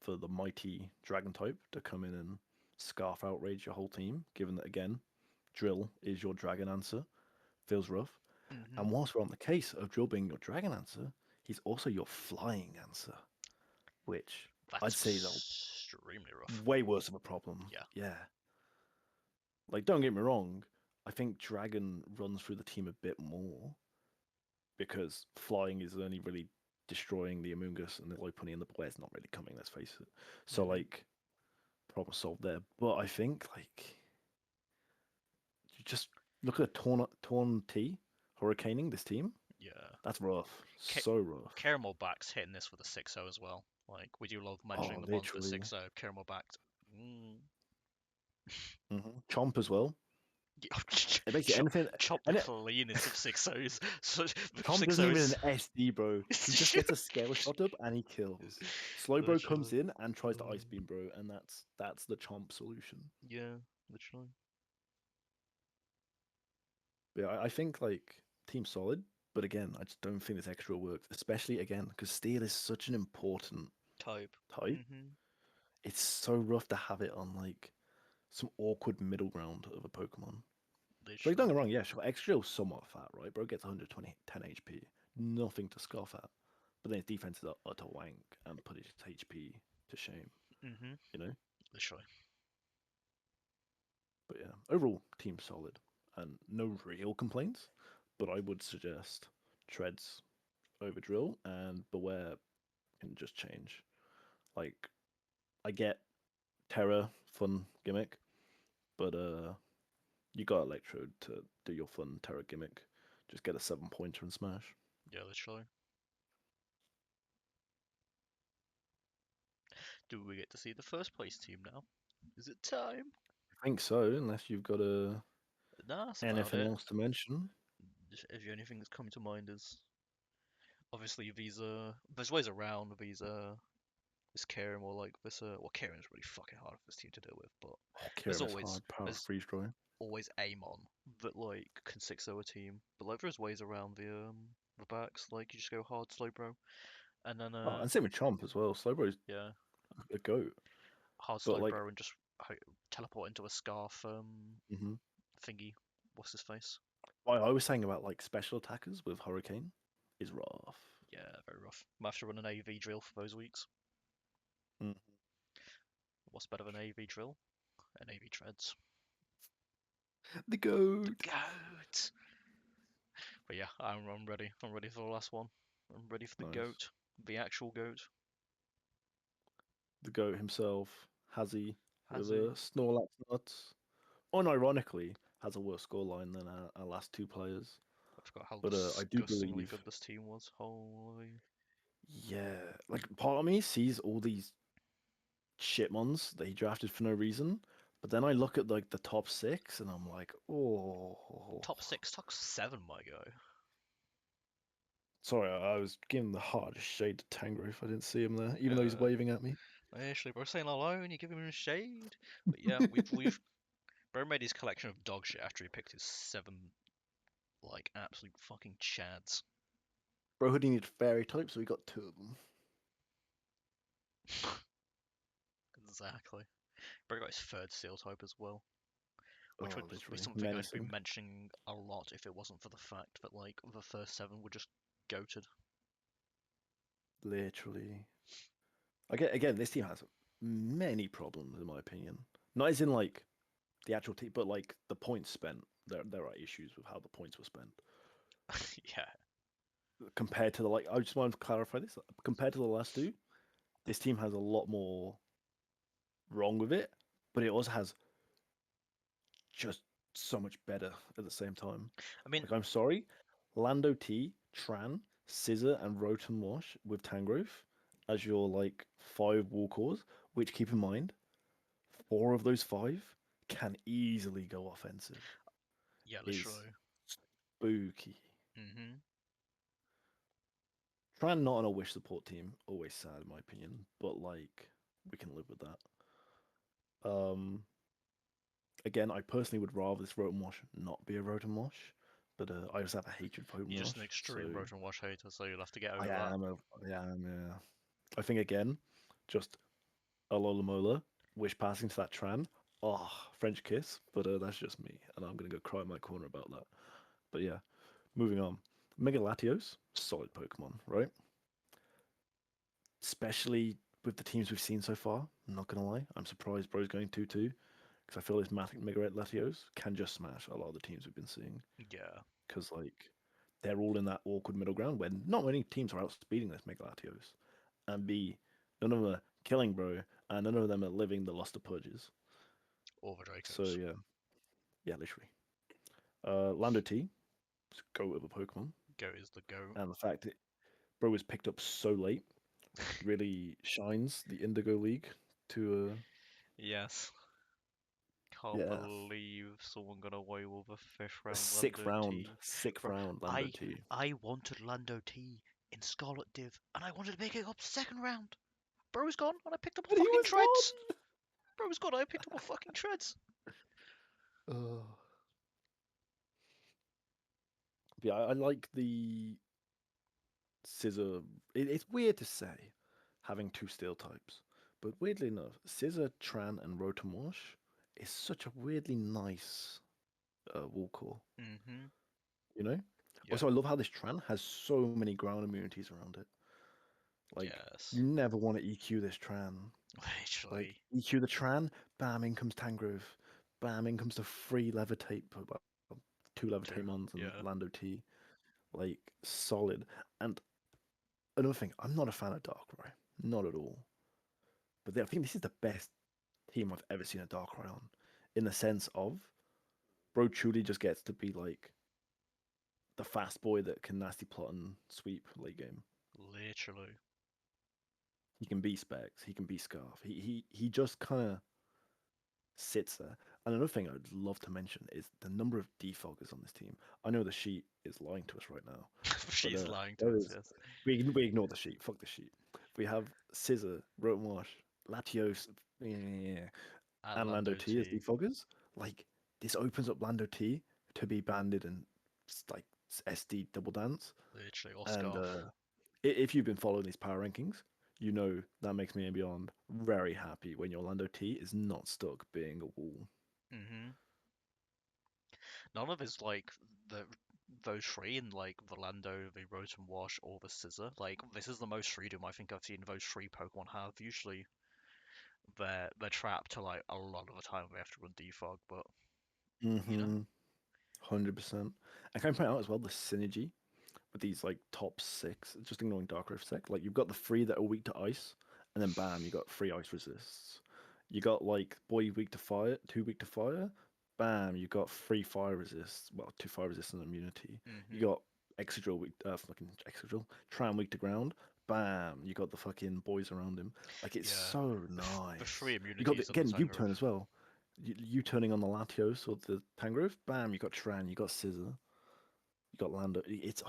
for the mighty dragon type to come in and scarf outrage your whole team. Given that again, drill is your dragon answer, feels rough. hmm And whilst we're on the case of drill being your dragon answer, he's also your flying answer, which That's I'd say is a extremely rough. way worse of a problem. Yeah. Yeah. Like, don't get me wrong, I think Dragon runs through the team a bit more because flying is only really destroying the Amoongus and the Lopunny and the Blair's not really coming, let's face it. So, hmm like, problem solved there. But I think, like, you just look at Torn T hurricaning this team. Yeah. That's rough. Ca- So rough. Caramel Back's hitting this with a 6-0 as well. Like, we do love mentioning Oh, the ones that literally. 6-0. Caramel Backed. Chomp as well. Basically, Chop, anything. chop the And cleanest of 6-0s. So, Chomp isn't even an 6-0s. SD, bro. He just gets a scale shot up and he kills. Slowbro comes Literally. in and tries to ice Um, beam, bro, and that's the Chomp solution. yeah, literally. But yeah, I think like team solid, but again, I just don't think this extra works, especially again because steel is such an important Type. type. hmm It's so rough to have it on like some awkward middle ground of a Pokemon. Like don't Literally. get me wrong, yeah, sure, Extral's somewhat fat, right? Bro gets 120, 10 HP, nothing to scoff at. But then his defense is utter wank and put his HP to shame, hmm you know. Literally. But yeah, overall team solid and no real complaints. But I would suggest treads over drill and beware can just change. Like I get Terra fun gimmick, but you got Electrode to do your fun Terra gimmick. Just get a 7 pointer and smash. Yeah, literally. Do we get to see the first place team now? Is it time? I think so, unless you've got Nah, that's about anything it. else to mention. If the only thing that's coming to mind is obviously Visa. There's ways around Visa. This Kieran or like this. Well, Kieran's really fucking hard for this team to deal with, but Oh, there's Kieran is always hard. Power there's freeze dry. always Amon that like can 6-0 a team. But like there's ways around the backs. Like you just go hard slow bro, and then Oh, and same with Chomp as well. Slowbro's yeah, a goat. hard But slow like, bro and just teleport into a scarf mhm. thingy. What's his face? What I was saying about like special attackers with Hurricane is rough. Yeah, very rough. Might have to run an AV drill for those weeks. Mm. What's better than AV drill? An AV treads. The The goat. goat. But yeah, I'm ready. I'm ready for the last one. I'm ready for the Nice. goat. The actual goat. The goat himself, Hazzy, Has with he? a Snorlax nuts. Unironically, has a worse scoreline than our last two players. I forgot how But I do disgustingly believe, good this team was. Holy. yeah, like part of me sees all these shitmons that he drafted for no reason. But then I look at like the top six and I'm like, oh, Top six, top seven, my guy. sorry, I was giving the hardest shade to Tangrowth. I didn't see him there, even though he's Uh, waving at me. Actually, we're saying hello and you give him a shade. But yeah, we've Bro made his collection of dog shit after he picked his seven like absolute fucking chads. Bro Hoodie needed fairy type, so he got two of them. Exactly. Bro got his third steel type as well, which Oh, would be literally something I'd be menacing. mentioning a lot if it wasn't for the fact that like the first seven were just goated. Literally. Again, this team has many problems in my opinion. Not as in like the actual team, but like the points spent. There are issues with how the points were spent Yeah, compared to the like. I just want to clarify this. Compared to the last two, this team has a lot more wrong with it, but it also has just so much better at the same time. I mean, Like I'm sorry, Lando T, Tran, Scissor, and Rotom Wash with Tangrowth as your like five Walkers, which keep in mind, four of those five can easily go offensive. Yeah, is literally. spooky. Mhm. Trying not on a wish support team, always sad in my opinion, but like we can live with that. Again, I personally would rather this Rotom Wash not be a Rotom Wash, but I just have a hatred for Rotom You're just an Wash, so extreme Rotom Wash hater, so you'll have to get I over that. am a I am yeah. I think again, just Alola Mola, wish passing to that Tran. Oh, French kiss, but that's just me, and I'm gonna go cry in my corner about that. But yeah, moving on. Mega Latios, solid Pokemon, right? Especially with the teams we've seen so far. I'm not gonna lie, I'm surprised Bro's going 2-2 because I feel this Mega Latios can just smash a lot of the teams we've been seeing. Yeah. Because like they're all in that awkward middle ground where not many teams are outspeeding this Mega Latios, and B, none of them are killing Bro, and none of them are living the Luster Purges. Or the So Dracos. yeah, yeah, literally. Lando T, go of a Pokemon, Goat is the goat. and the fact that Bro was picked up so late really shines the Indigo League to Yes. Can't yeah, believe someone got away with a fifth a round sixth Lando round, T. sixth Bro, round Lando I T. I wanted Lando T in Scarlet Div, and I wanted to pick it up second round. Bro's gone, and I picked up a But he fucking was treads. Bro's gone, and I picked up a fucking treads. gone. Yeah, I like the Scissor. It's weird to say having two steel types, but weirdly enough, Scissor, Tran, and Rotomorsh is such a weirdly nice wall core. Mhm. You know. Yeah. Also, I love how this Tran has so many ground immunities around it. Like you Yes. never want to EQ this Tran. Like Literally. EQ the Tran, bam, in comes Tangrowth, bam, in comes the free levitate, well, two levitate Two. mons and Yeah. Lando T. Like solid. And another thing, I'm not a fan of Darkrai, not at all. But I think this is the best team I've ever seen a Darkrai on, in the sense of Bro truly just gets to be like the fast boy that can nasty plot and sweep late game. Literally. He can be Specs, he can be Scarf. He just kind of sits there. And another thing I'd love to mention is the number of defoggers on this team. I know the sheet is lying to us right now, but She's lying to there us, is yes. we ignore the sheet. Fuck the sheet. We have Scissor, Rotom Wash, Latios, yeah, At and Lando Lando T as T. defoggers. Like this opens up Lando T to be banded and like SD double dance. Literally. Or And Scarf. if you've been following these power rankings, you know that makes me and beyond very happy when your Lando T is not stuck being a wall. Mhm. None of his like the those three in like the Lando, the Rotom Wash, or the Scissor. Like this is the most freedom I think I've seen those three Pokemon have. Usually they're trapped to like a lot of the time they have to run defog, but you know. 100%. And can I point out as well the synergy with these like top six, just ignoring Dark Rift sec. Like you've got the three that are weak to ice, and then bam, you got three ice resists. You got like boy weak to fire, two weak to fire. Bam, you got three fire resists. Well, two fire resistance immunity. You Mhm. got Excadrill weak, fucking Excadrill. Tram weak to ground. Bam, you got the fucking boys around him. Like it's Yeah. so The nice. three You got immunities on the again U Tangrowth. turn as well. You turning on the Latios or the Tangrowth. Bam, you got Tran. You got Scissor. You got Lando. It's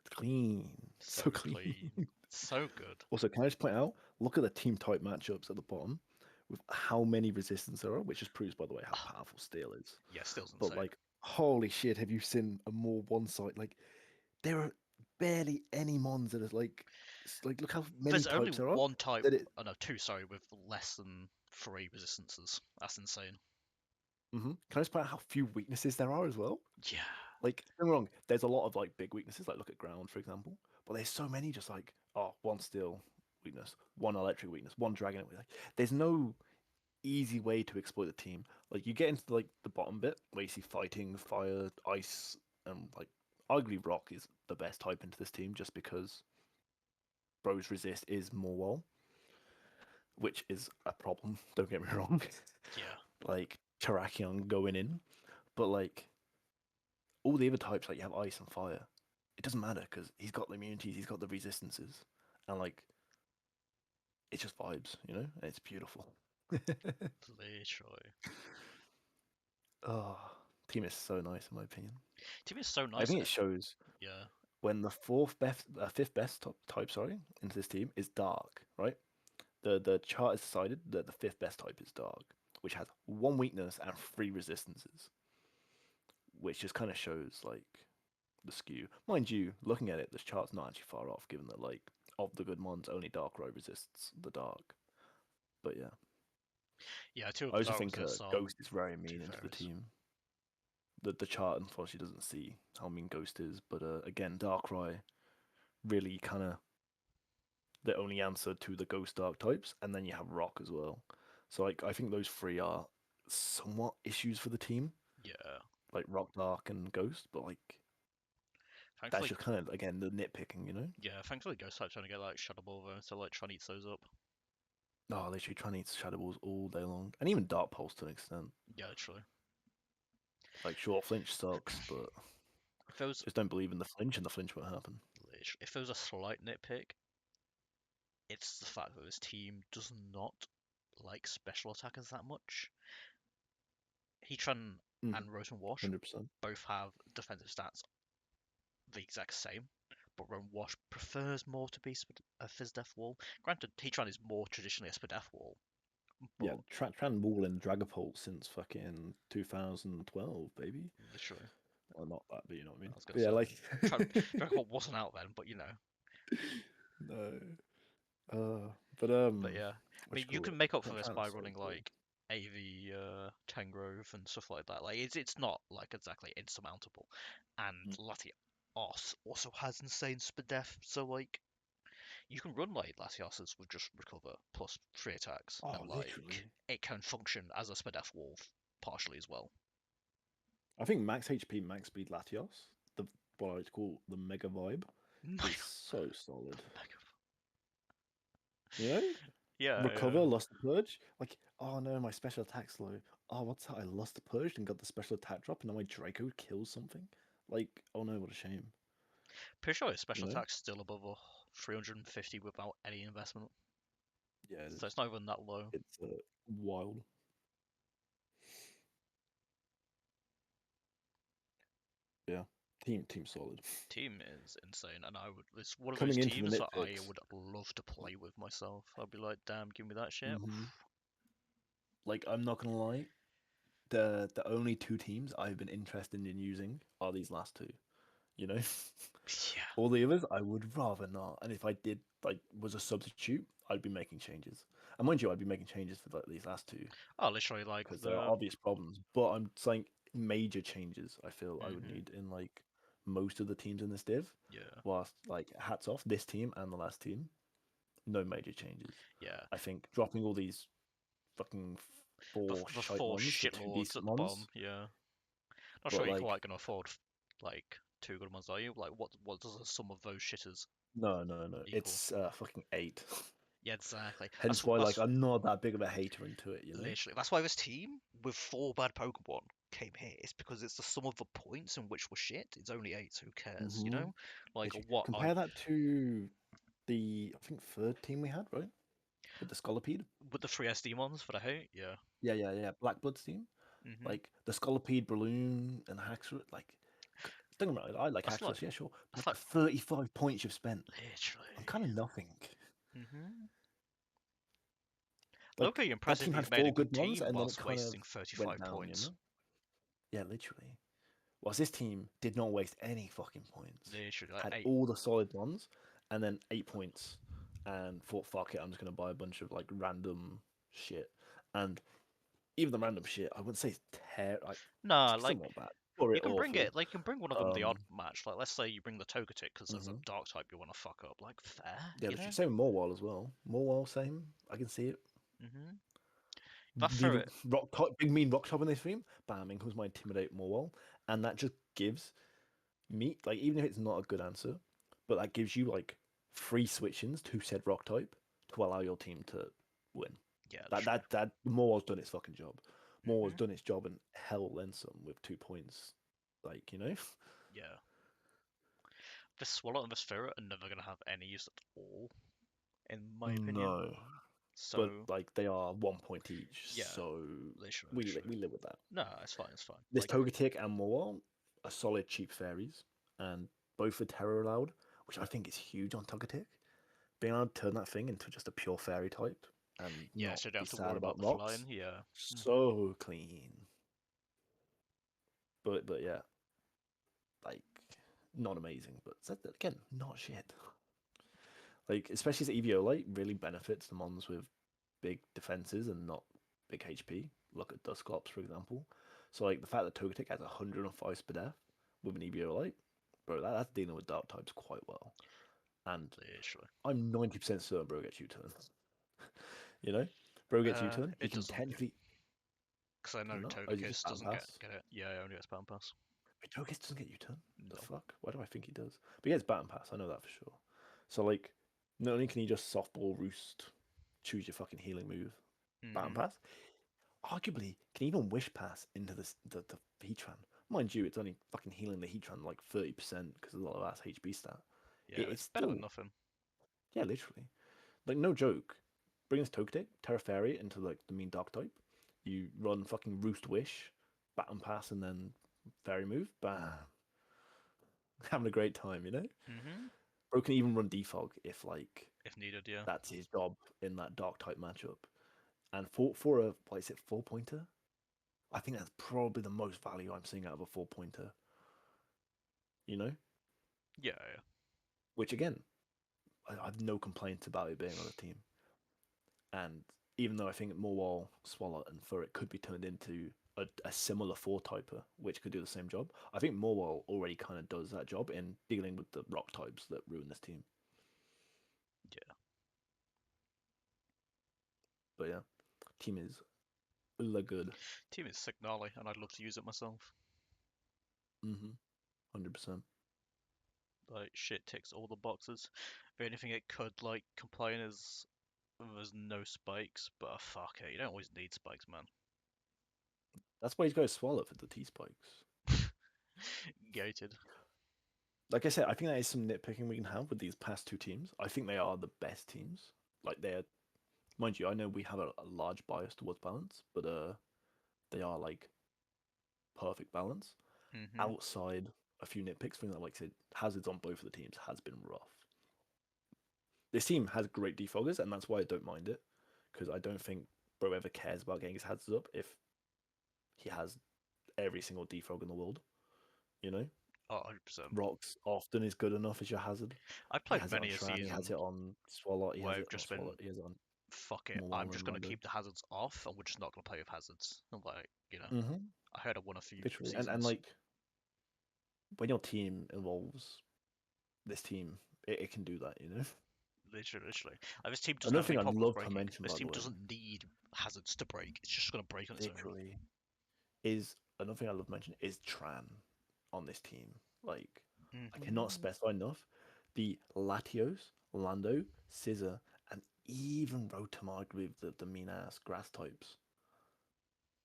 clean. So So clean. clean. So good. Also, can I just point out, look at the team type matchups at the bottom with how many resistance there are, which just proves, by the way, how Ah, powerful Steel is. yeah, still's But, insane. like, holy shit, have you seen a more one side? Like, there are barely any mons that are, like, look how many There's only types there are. one type, That it. oh no, two, sorry, with less than three resistances. That's insane. Can I just point out how few weaknesses there are as well? Yeah, Like, don't get me wrong, there's a lot of like big weaknesses, like look at ground, for example. But there's so many just like, oh, one steel weakness, one electric weakness, one dragon weakness. Like, there's no easy way to exploit the team. Like you get into like the bottom bit where you see fighting, fire, ice, and like arguably rock is the best type into this team just because Bros resist is more wall, which is a problem, don't get me wrong. yeah. Like Terrakion going in. But like all the other types, like you have ice and fire, it doesn't matter because he's got the immunities, he's got the resistances, and like it's just vibes, you know. And it's beautiful. Literally. Oh, team is so nice in my opinion. Team is so I nice. think it shows Yeah. when the fifth best type, sorry, into this team is dark, right? The chart has decided that the fifth best type is dark, which has one weakness and three resistances, which just kind of shows like the skew. Mind you, looking at it, this chart's not actually far off, given that like of the good mons, only Darkrai resists the dark. But yeah, Yeah, two of I the also dark think resists are Ghost is very two mean into the fairies. team. The chart unfortunately doesn't see how mean Ghost is, but again, Darkrai really kind of the only answer to the Ghost Dark types, and then you have Rock as well. So like I think those three are somewhat issues for the team, Yeah. like Rock Dark and Ghost, but like that's Thankfully, just kind of again the nitpicking, you know? yeah, thankfully Ghost type trying to get like Shadow Ball though, so like try and eat those up. Oh, literally trying to eat Shadow Balls all day long, and even Dark Pulse to an extent. Yeah, literally. Like short flinch sucks, but If there was just don't believe in the flinch, and the flinch won't happen. if there was a slight nitpick, it's the fact that this team does not like special attackers that much. Heatran and Rotom Wash 100%. both have defensive stats the exact same, but Rotom Wash prefers more to be a Fizz Death Wall. Granted, Heatran is more traditionally a Spadef Wall, Yeah, but Tran Wall and Dragapult since fucking 2012, baby. literally, Well, not that, but you know what I I mean. was gonna But yeah, say like. Dragon Ball wasn't out then, but you know. No. But But yeah, I what mean, you you call can it? make up for this Tran's by so running cool. like AV Tangrove and stuff like that. Like it's not like exactly insurmountable. And Mm. Latios also has insane speed def, so like you can run like Latios's with just recover plus three attacks, Oh, and like literally. it can function as a speed def wolf partially as well. I think max HP, max speed Latios, the what I would call the Mega Vibe, is so solid. You know, Yeah, recover, lost the purge. Like, oh no, my special attack's low. Oh, what's that? I lost the purge and got the special attack drop, and now my Draco kills something. Like, oh no, what a shame. pretty sure his You special know? attack's still above 350 without any investment, Yeah, it so is. it's not even that low. It's wild. Yeah, team solid. Team is insane, and I would. It's one of those Coming into the teams that I nitpicks. would love to play with myself. I'd be like, damn, give me that shit. hmm Like, I'm not gonna lie. The only two teams I've been interested in using are these last two. You know, Yeah. all the others I would rather not. And if I did like was a substitute, I'd be making changes. And mind you, I'd be making changes for like, these last two Oh, literally like because there are the. obvious problems. But I'm saying major changes. I feel I would Hmm. need in like most of the teams in this div. Yeah. Whilst like hats off this team and the last team, no major changes. Yeah. I think dropping all these fucking four The shite four ones for two shitlords decent at the bottom. ones. Yeah. Not sure But you're like quite gonna afford like two good ones, are you? Like, what does the sum of those shitters no, equal? it's fucking eight. Yeah, exactly. Hence why like That's I'm not that big of a hater into it, you know. literally that's why this team with four bad Pokemon came here. It's because it's the sum of the points in which were shit. It's only eight, so who cares? You Mm-hmm. know, like Literally. what are Compare that to the I think third team we had, right? With the Scolipede. with the three SD ones that I hate? Yeah. Yeah. Blackblood's team. Hmm. Like the Scolipede, Balloon, and Haxorus. Like, don't get me wrong, I like That's Haxorus, like yeah, sure. But that's like like the 35 points you've spent on literally. kind of nothing. Hmm. Like Locally that impressive. team had You've made a four good good ones, team and then it whilst kind of wasting went 35 down, you points. know. Yeah, literally. Whilst this team did not waste any fucking points, Literally, like had eight. all the solid ones, and then 8 points, and thought, fuck it, I'm just gonna buy a bunch of like random shit. And even the random shit, I wouldn't say it's like Nah, it's like somewhat bad or you it can bring awful. it. Like you can bring one of them the odd Um, match. Like let's say you bring the Togetic because there's a mhm. Dark type you want to fuck up. Like fair, Yeah, you literally. know. Same with Morwall as well. Morwall, same. I can see it. Hmm. That for The it. rock top, big mean rock top in this stream. Bam, in comes my intimidate Morwall, and that just gives me like even if it's not a good answer, but that gives you like free switch-ins to said rock type to allow your team to win. Yeah, That literally. that that Morwall's done its fucking job. Morwall's Hmm. done its job and hell then some with 2 points. Like you know, Yeah. The Swallow and the Spirit are never gonna have any use at all, in my opinion. no. but So like they are 1 point each, yeah, so literally, we literally. we live with that. No, it's fine. It's fine. This Like, Togetic and Mawile are solid cheap fairies, and both are Terror allowed, which I think is huge on Togetic. Being able to turn that thing into just a pure fairy type and yeah, not so you don't be have to sad worry about about the rocks, flying. Yeah. Hmm. so clean. But yeah, like not amazing, but again, not shit. Like especially as Eviolite really benefits the mons with big defenses and not big HP. Look at Dusclops, for example. So like the fact that Togetic has 105 Spadef with an Eviolite, bro, that's dealing with dark types quite well. And Literally. I'm 90% certain bro gets U-turn. You know? Bro gets U-turn. He It can doesn't, technically because I does know not. Oh, is it just Togekiss Battle doesn't get Pass? get it. Yeah, it only gets Bound Pass. Wait, Togekiss doesn't get U-turn? The No. fuck? Why do I think he does? But he gets Battle Pass, I know that for sure. So like not only can he just softball roost, choose your fucking healing move, Battle Hmm. Pass, arguably can even wish pass into the Heatran. Mind you, it's only fucking healing the Heatran like 30% because of a lot of ass HP stat. Yeah, It's it's better than still, nothing. yeah, literally. Like no joke. Bring this Togetic, Terra Fairy into like the mean dark type. You run fucking Roost Wish, Baton Pass, and then Fairy move. Bam. Having a great time, you know? Hmm. Bro can even run Defog if like If needed, yeah. that's his job in that dark type matchup. And for a what is it, 4 pointer? I think that's probably the most value I'm seeing out of a 4 pointer, you know? Yeah, yeah. Which again, I have no complaints about it being on the team. And even though I think Morwall, Swallow, and Furret could be turned into a similar four typer, which could do the same job, I think Morwall already kind of does that job in dealing with the rock types that ruin this team. Yeah. But yeah, team is really good. Team is sick gnarly, and I'd love to use it myself. 100%. Like, shit ticks all the boxes. The only thing it could, like, complain is there's no spikes, but fuck it, you don't always need spikes, man. That's why he's got to swallow for the T spikes. Gated. Like I said, I think that is some nitpicking we can have with these past two teams. I think they are the best teams. Like they're, mind you, I know we have a large bias towards balance, but they are like perfect balance. Hmm. Outside a few nitpicks, things like I said, hazards on both of the teams has been rough. This team has great defoggers, and that's why I don't mind it, because I don't think Bro ever cares about getting his hazards up if he has every single defog in the world. You know, Oh, 100%. rocks often is good enough as your hazard. I've He played has it on many a Shran, he has season it on Swallow, he where has I've it not just Swallow, been, he has it on fuck it, I'm Mawile just and gonna Lando. keep the hazards off, and we're just not gonna play with hazards. I'm like, Mm-hmm. I heard I won a few Literally, and seasons. like when your team involves this team, it can do that. You know. Literally, literally. Like, this team doesn't Another have any thing I'd problems love to breaking. mention, This by the team way, doesn't need hazards to break. It's just gonna break on its own. literally, is another thing I love to mention is Tran on this team. Like, I cannot Hmm. specify enough. The Latios, Lando, Scissor, and even Rotomag with the mean ass grass types.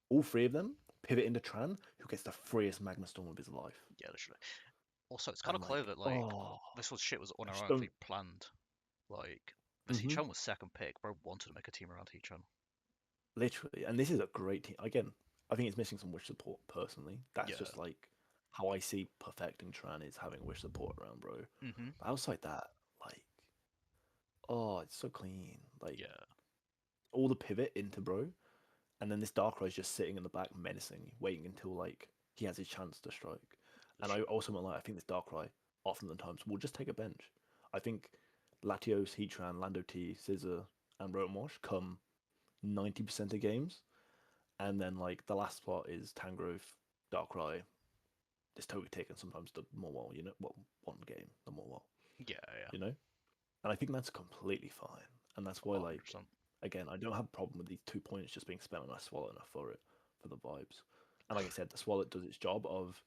All three of them pivot into Tran, who gets the freest Magma Storm of his life. Yeah, literally. Also, it's kind of And clear like, that like oh, this was shit was I just don't. unironically planned. Like, this Hmm. Heatran was second pick. Bro wanted to make a team around Heatran. Literally, and this is a great team. Again, I think it's missing some wish support personally. That's Yeah. just like how I see perfecting Tran is having wish support around, bro. Hmm. But outside that, like, oh, it's so clean. Like Yeah. all the pivot into bro, and then this Darkrai's just sitting in the back menacing, waiting until like he has his chance to strike. And I Literally. also like I think this Darkrai often the times will just take a bench. I think Latios, Heatran, Lando T, Scissor, and Rotomwash come 90% of games, and then like the last spot is Tangrowth, Darkrai, this Togetic, and sometimes the Morwell. You know, well, one game the Morwell. Yeah. Yeah. You know, and I think that's completely fine, and that's why Oh, like 100%. again I don't have a problem with these 2 points just being spent on a Swallow and a Furret for the vibes. And like I said, the Swallow does its job of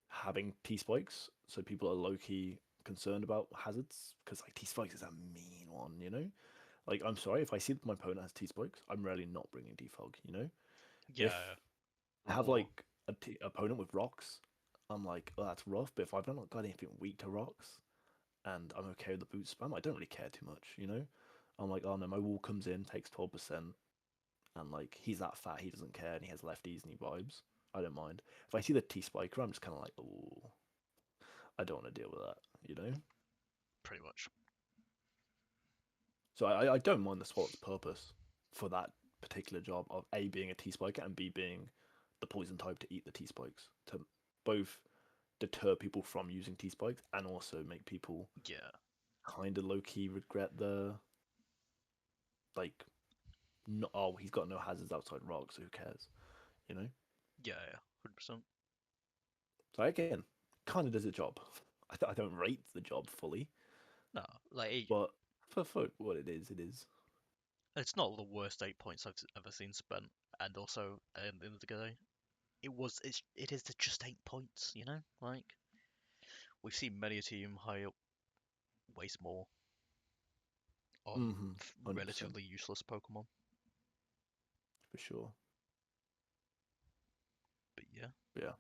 having T spikes, so people are low key concerned about hazards because like T spikes is a mean one. You know, like I'm sorry if I see that my opponent has T spikes, I'm really not bringing defog. You know, if Yeah. I have Or like a opponent with rocks, I'm like, oh, that's rough. But if I've not got anything weak to rocks and I'm okay with the boot spam, I don't really care too much, you know? I'm like, oh no, my wall comes in, takes 12%, and like he's that fat, he doesn't care, and he has lefties and he vibes. I don't mind. If I see the T spiker, I'm just kind of like, oh, I don't want to deal with that, you know. Pretty much. So I don't mind the Swalot's purpose for that particular job of A being a T spiker and B being the poison type to eat the T spikes to both deter people from using T spikes and also make people Yeah. kind of low key regret the like, no, oh, he's got no hazards outside rocks, so who cares, you know? Yeah. Yeah. 100%. So again, kind of does a job. I don't rate the job fully, No, like but for what it is, it is. it's not the worst 8 points I've ever seen spent, and also at the end of the day, it is just 8 points. You know, like we've seen many a team high up waste more on 100% relatively useless Pokemon. for sure. But yeah, But yeah,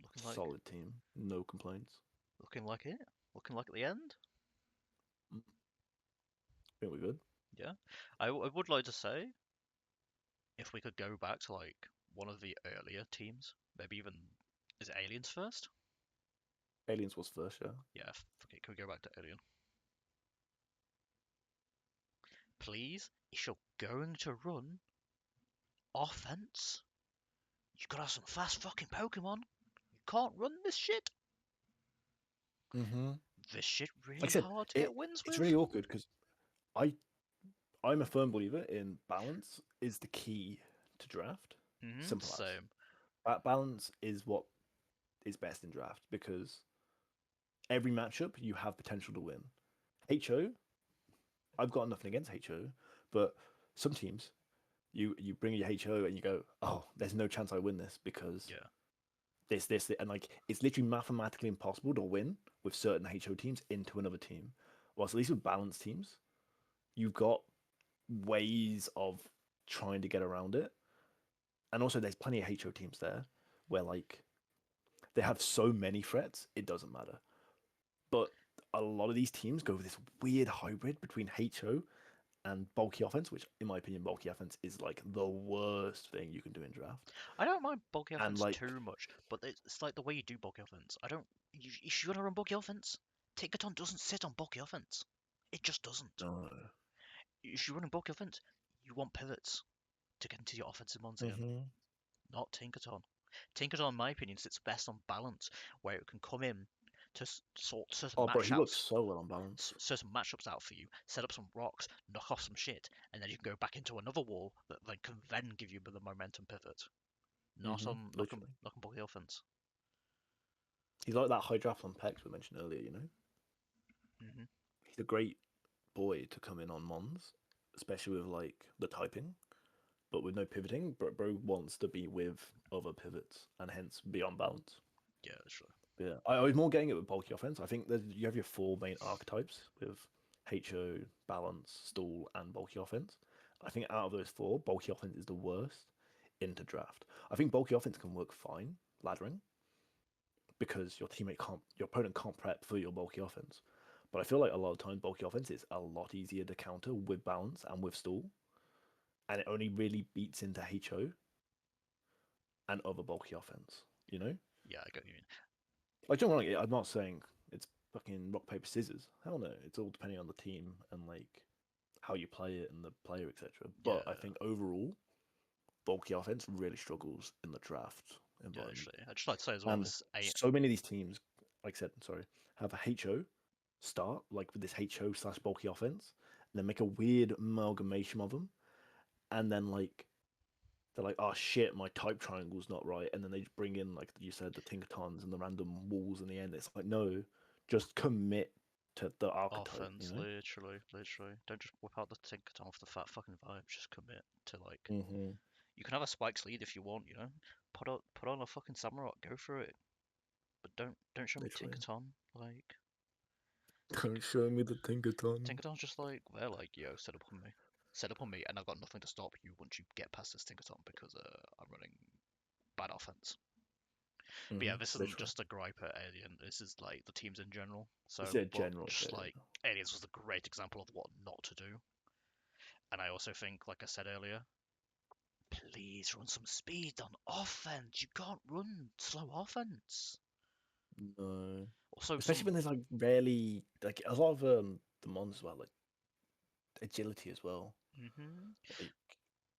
looking like solid team, no complaints. looking like it, looking like at the end. I think we're good. Yeah, I would like to say if we could go back to like one of the earlier teams, maybe even is it Aliens first? Aliens was first, yeah. Yeah, fuck it, can we go back to Alien? Please, if you're going to run offense, you gotta have some fast fucking Pokemon. You can't run this shit. Mm-hmm. This shit Like I really said, hard to it get wins it's with. really awkward because I I'm a firm believer in balance is the key to draft. Simple as. Same. Balance is what is best in draft because every matchup you have potential to win. HO, I've got nothing against HO, but some teams you bring your HO and you go, oh, there's no chance I win this because Yeah. this, and like it's literally mathematically impossible to win with certain HO teams into another team. Whilst at least with balanced teams, you've got ways of trying to get around it. And also there's plenty of HO teams there where like they have so many threats, it doesn't matter. But a lot of these teams go with this weird hybrid between HO and bulky offense, which in my opinion, bulky offense is like the worst thing you can do in draft. I don't mind bulky And offense like, too much, but it's like the way you do bulky offense. I don't. If you want to run bulky offense, Tinkaton doesn't sit on bulky offense. It just doesn't. no. If you're running bulky offense, you want pivots to get into your offensive ones again, Mm-hmm. not Tinkaton. Tinkaton, in my opinion, sits best on balance, where it can come in to sort certain Oh, bro, he works matchups, so well on balance. certain matchups out for you, set up some rocks, knock off some shit, and then you can go back into another wall that can then give you the momentum pivot. Not Mm-hmm. on Literally, knocking bulky offense. he's like that Hydraphlon Pex we mentioned earlier. You know, Hmm he's a great boy to come in on Mons, especially with like the typing, but with no pivoting. Bro wants to be with other pivots and hence be on balance. Yeah, sure. Yeah, I was more getting it with bulky offense. I think that you have your four main archetypes with HO, balance, stall, and bulky offense. I think out of those four, bulky offense is the worst into draft. I think bulky offense can work fine laddering because your opponent can't prep for your bulky offense. But I feel like a lot of times bulky offense is a lot easier to counter with balance and with stall, and it only really beats into HO and other bulky offense. You know, Yeah, I get what you mean. like don't worry, I'm not saying it's fucking rock paper scissors. Hell no, it's all depending on the team and like how you play it and the player, etc. But I Yeah, think overall, bulky offense really struggles in the draft yeah, environment. actually. I'd just like to say as well, And this ain't. so many of these teams, like I said, sorry, have a HO start, like with this HO slash bulky offense, and then make a weird amalgamation of them. And then, like, they're like, oh shit, my type triangle's not right. And then they just bring in, like you said, the Tinkertons and the random walls in the end. It's like, no, just commit to the archetype, you Offense, know? literally. Don't just whip out the Tinkaton for the fat fucking vibe. Just commit to like. Mm-hmm. You can have a Spike's lead if you want, you know. Put on a fucking Samurott, go for it. But don't show me Literally. Tinkaton. Like Don't show me the Tinkerton. Tinkaton's just like they're like, yo, set up on me, and I've got nothing to stop you once you get past this Tinkaton because I'm running bad offense. But Mm-hmm. yeah, this isn't Literally. just a gripe at Alien. This is like the teams in general. It's So, a but general just thing. like Aliens was a great example of what not to do. And I also think, like I said earlier, please run some speed on offense. You can't run slow offense. No. Also, Especially some when there's like rarely like a lot of the mons as well, like agility as well. hmm Like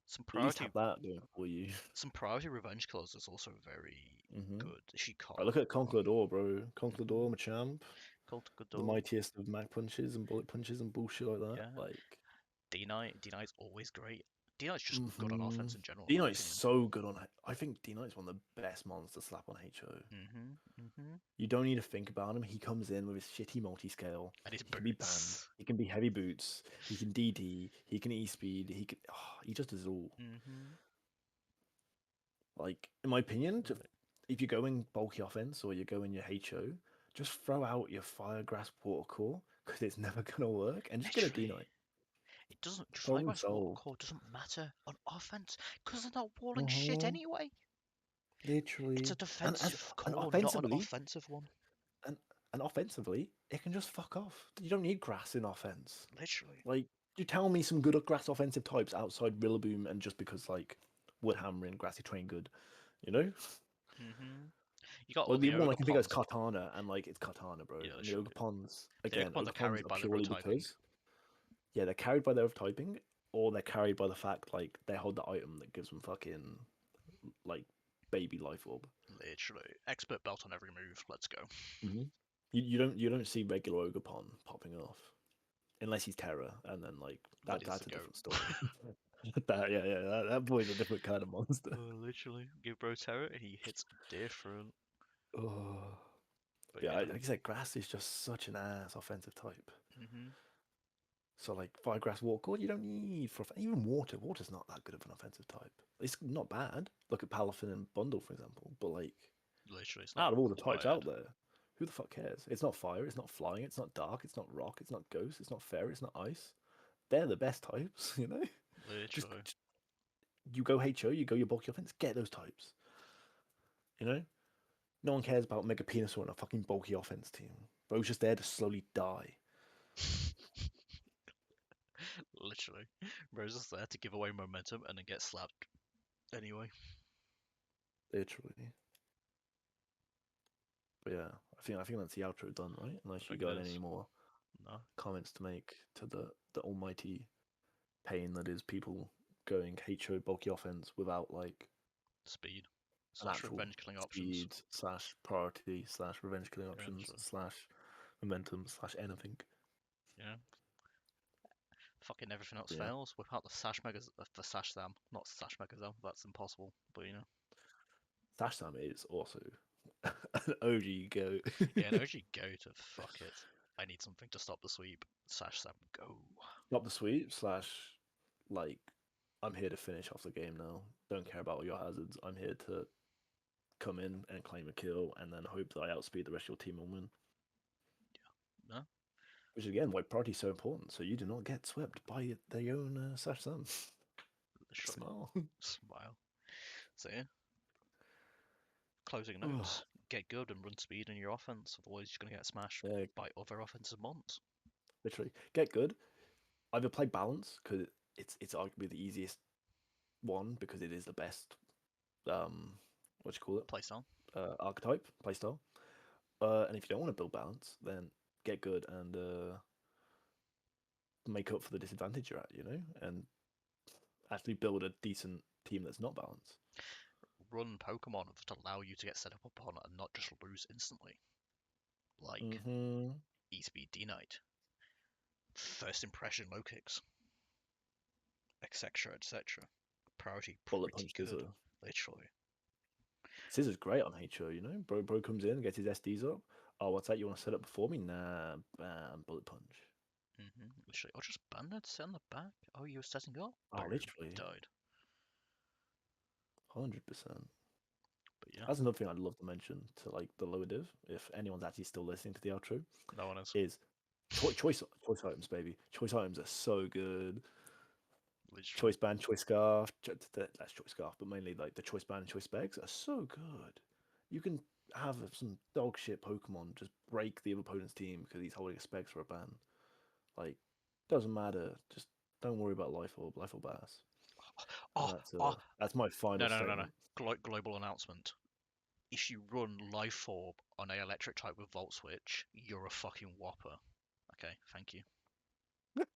some at least priority have that going for you. some priority revenge killers is also very hmm good. She Like, can't. look at Conqueror, bro. hmm Conqueror, Machamp, Cult the Godot. mightiest of mag punches and bullet punches and bullshit like that. Yeah. Like, D Knight's always great. D Knight's just good on hmm offense in general, in my D-Knight's opinion. so good on. I think D-Knight's one of the best mons to slap on HO. hmm hmm You don't need to think about him. He comes in with his shitty multi-scale. And his He can be banned. boots. He can be heavy boots. He can DD. He can E-speed. He can. Oh, he just does it all. hmm Like, in my opinion, Right. if you're going bulky offense or you're going your HO, just throw out your fire grasp water core because it's never gonna work, and just get a Literally. D-Knight. It doesn't. Problem Firegrass solved. Watercore doesn't matter on offense because they're not walling shit hmm anyway. It's a Literally, defensive and core, not an offensively, offensive one. and and offensively, it can just fuck off. You don't need grass in offense. Literally. Like, you tell me some good grass offensive types outside Rillaboom, and just because like Woodhammer and Grassy Train good, you know? hmm You got all Like the the one I can think of is Ogapons. Katana, and like it's Katana, bro. Yeah, And the literally. Ogapons, The again, Ogapons are Ogapons carried are by the purely overtyping. because yeah, they're carried by their typing, or they're carried by the fact like they hold the item that gives them fucking like baby life orb. Literally. Expert belt on every move. Let's go. hmm you don't see regular Ogapon popping off unless he's Terra, and then like That is the that's a goat. different story. That boy's a different kind of monster. Literally. Give bro terror and he hits different. Oh. But Yeah, yeah. like I said, Grass is just such an ass offensive type. hmm So like Firegrass Water, you don't need for even water. Water's not that good of an offensive type. It's not bad. Look at Palafin and Bundle, for example. But like Literally, it's not out of all the types bad. out there, who the fuck cares? It's not fire. It's not flying. It's not dark. It's not rock. It's not ghost. It's not fairy. It's not ice. They're the best types, you know. Just, Literally. just you go HO, you go your bulky offense, get those types. You know, no one cares about Mega Penis on a fucking bulky offense team. Bro's just there to slowly die. Literally. Rose is there to give away momentum and then get slapped anyway. Literally. But yeah, I think that's the outro done, right? I Unless you think it got is. any more No. comments to make to the almighty pain that is people going HO bulky offense without like Speed. an Slash actual revenge killing options. speed slash priority slash revenge killing Yeah, options literally. slash momentum slash anything. Yeah. Fucking everything else Yeah, fails without the Sash Megas. The Sash Sam. Not Sash Megazam. That's impossible. But you know. Dash Sam is also an OG go. Yeah, no, actually go to fuck it. I need something to stop the sweep. Sash Sam, go. Not the sweep slash like I'm here to finish off the game now. Don't care about all your hazards. I'm here to come in and claim a kill and then hope that I outspeed the rest of your team and win. No? Which is again why priority is so important, so you do not get swept by their own Sash Sam. Literally. Smile. Smile. So yeah. Closing Ugh, notes. Get good and run speed in your offense, otherwise you're gonna get smashed yeah, by other offensive mons. literally. Get good. Either play balance because it's arguably the easiest one because it is the best what you call it Playstyle. archetype playstyle. And if you don't want to build balance, then get good and make up for the disadvantage you're at, you know, and actually build a decent team that's not balanced. Run Pokemon that allow you to get set up upon and not just lose instantly. Like Mm-hmm. E-Speed D-Knight. First impression low kicks. Etc. etc. Priority Bullet pretty punch good. scissor. Literally. Scissor's great on HO, you know. Bro comes in, gets his SDs up. Oh, what's that? You want to set up before me? Nah, bam, bullet punch. Literally. Or just banded, sit on the back. Oh, you were setting up? Oh, Boom. literally, Died. 100%. But yeah, That's another thing I'd love to mention to like the lower div, if anyone's actually still listening to the outro, no one is. is choice items, baby. Choice items are so good. Literally. Choice band, choice scarf, that's choice scarf, but mainly like the choice band and choice specs are so good. You can have some dog shit Pokemon just break the other opponent's team because he's holding a specs for a ban. Like, doesn't matter. Just Don't worry about Life Orb. Life Orb ass. Oh, oh, That's my final no. statement. Global announcement. If you run Life Orb on a electric type with Volt Switch, you're a fucking whopper. Okay, thank you.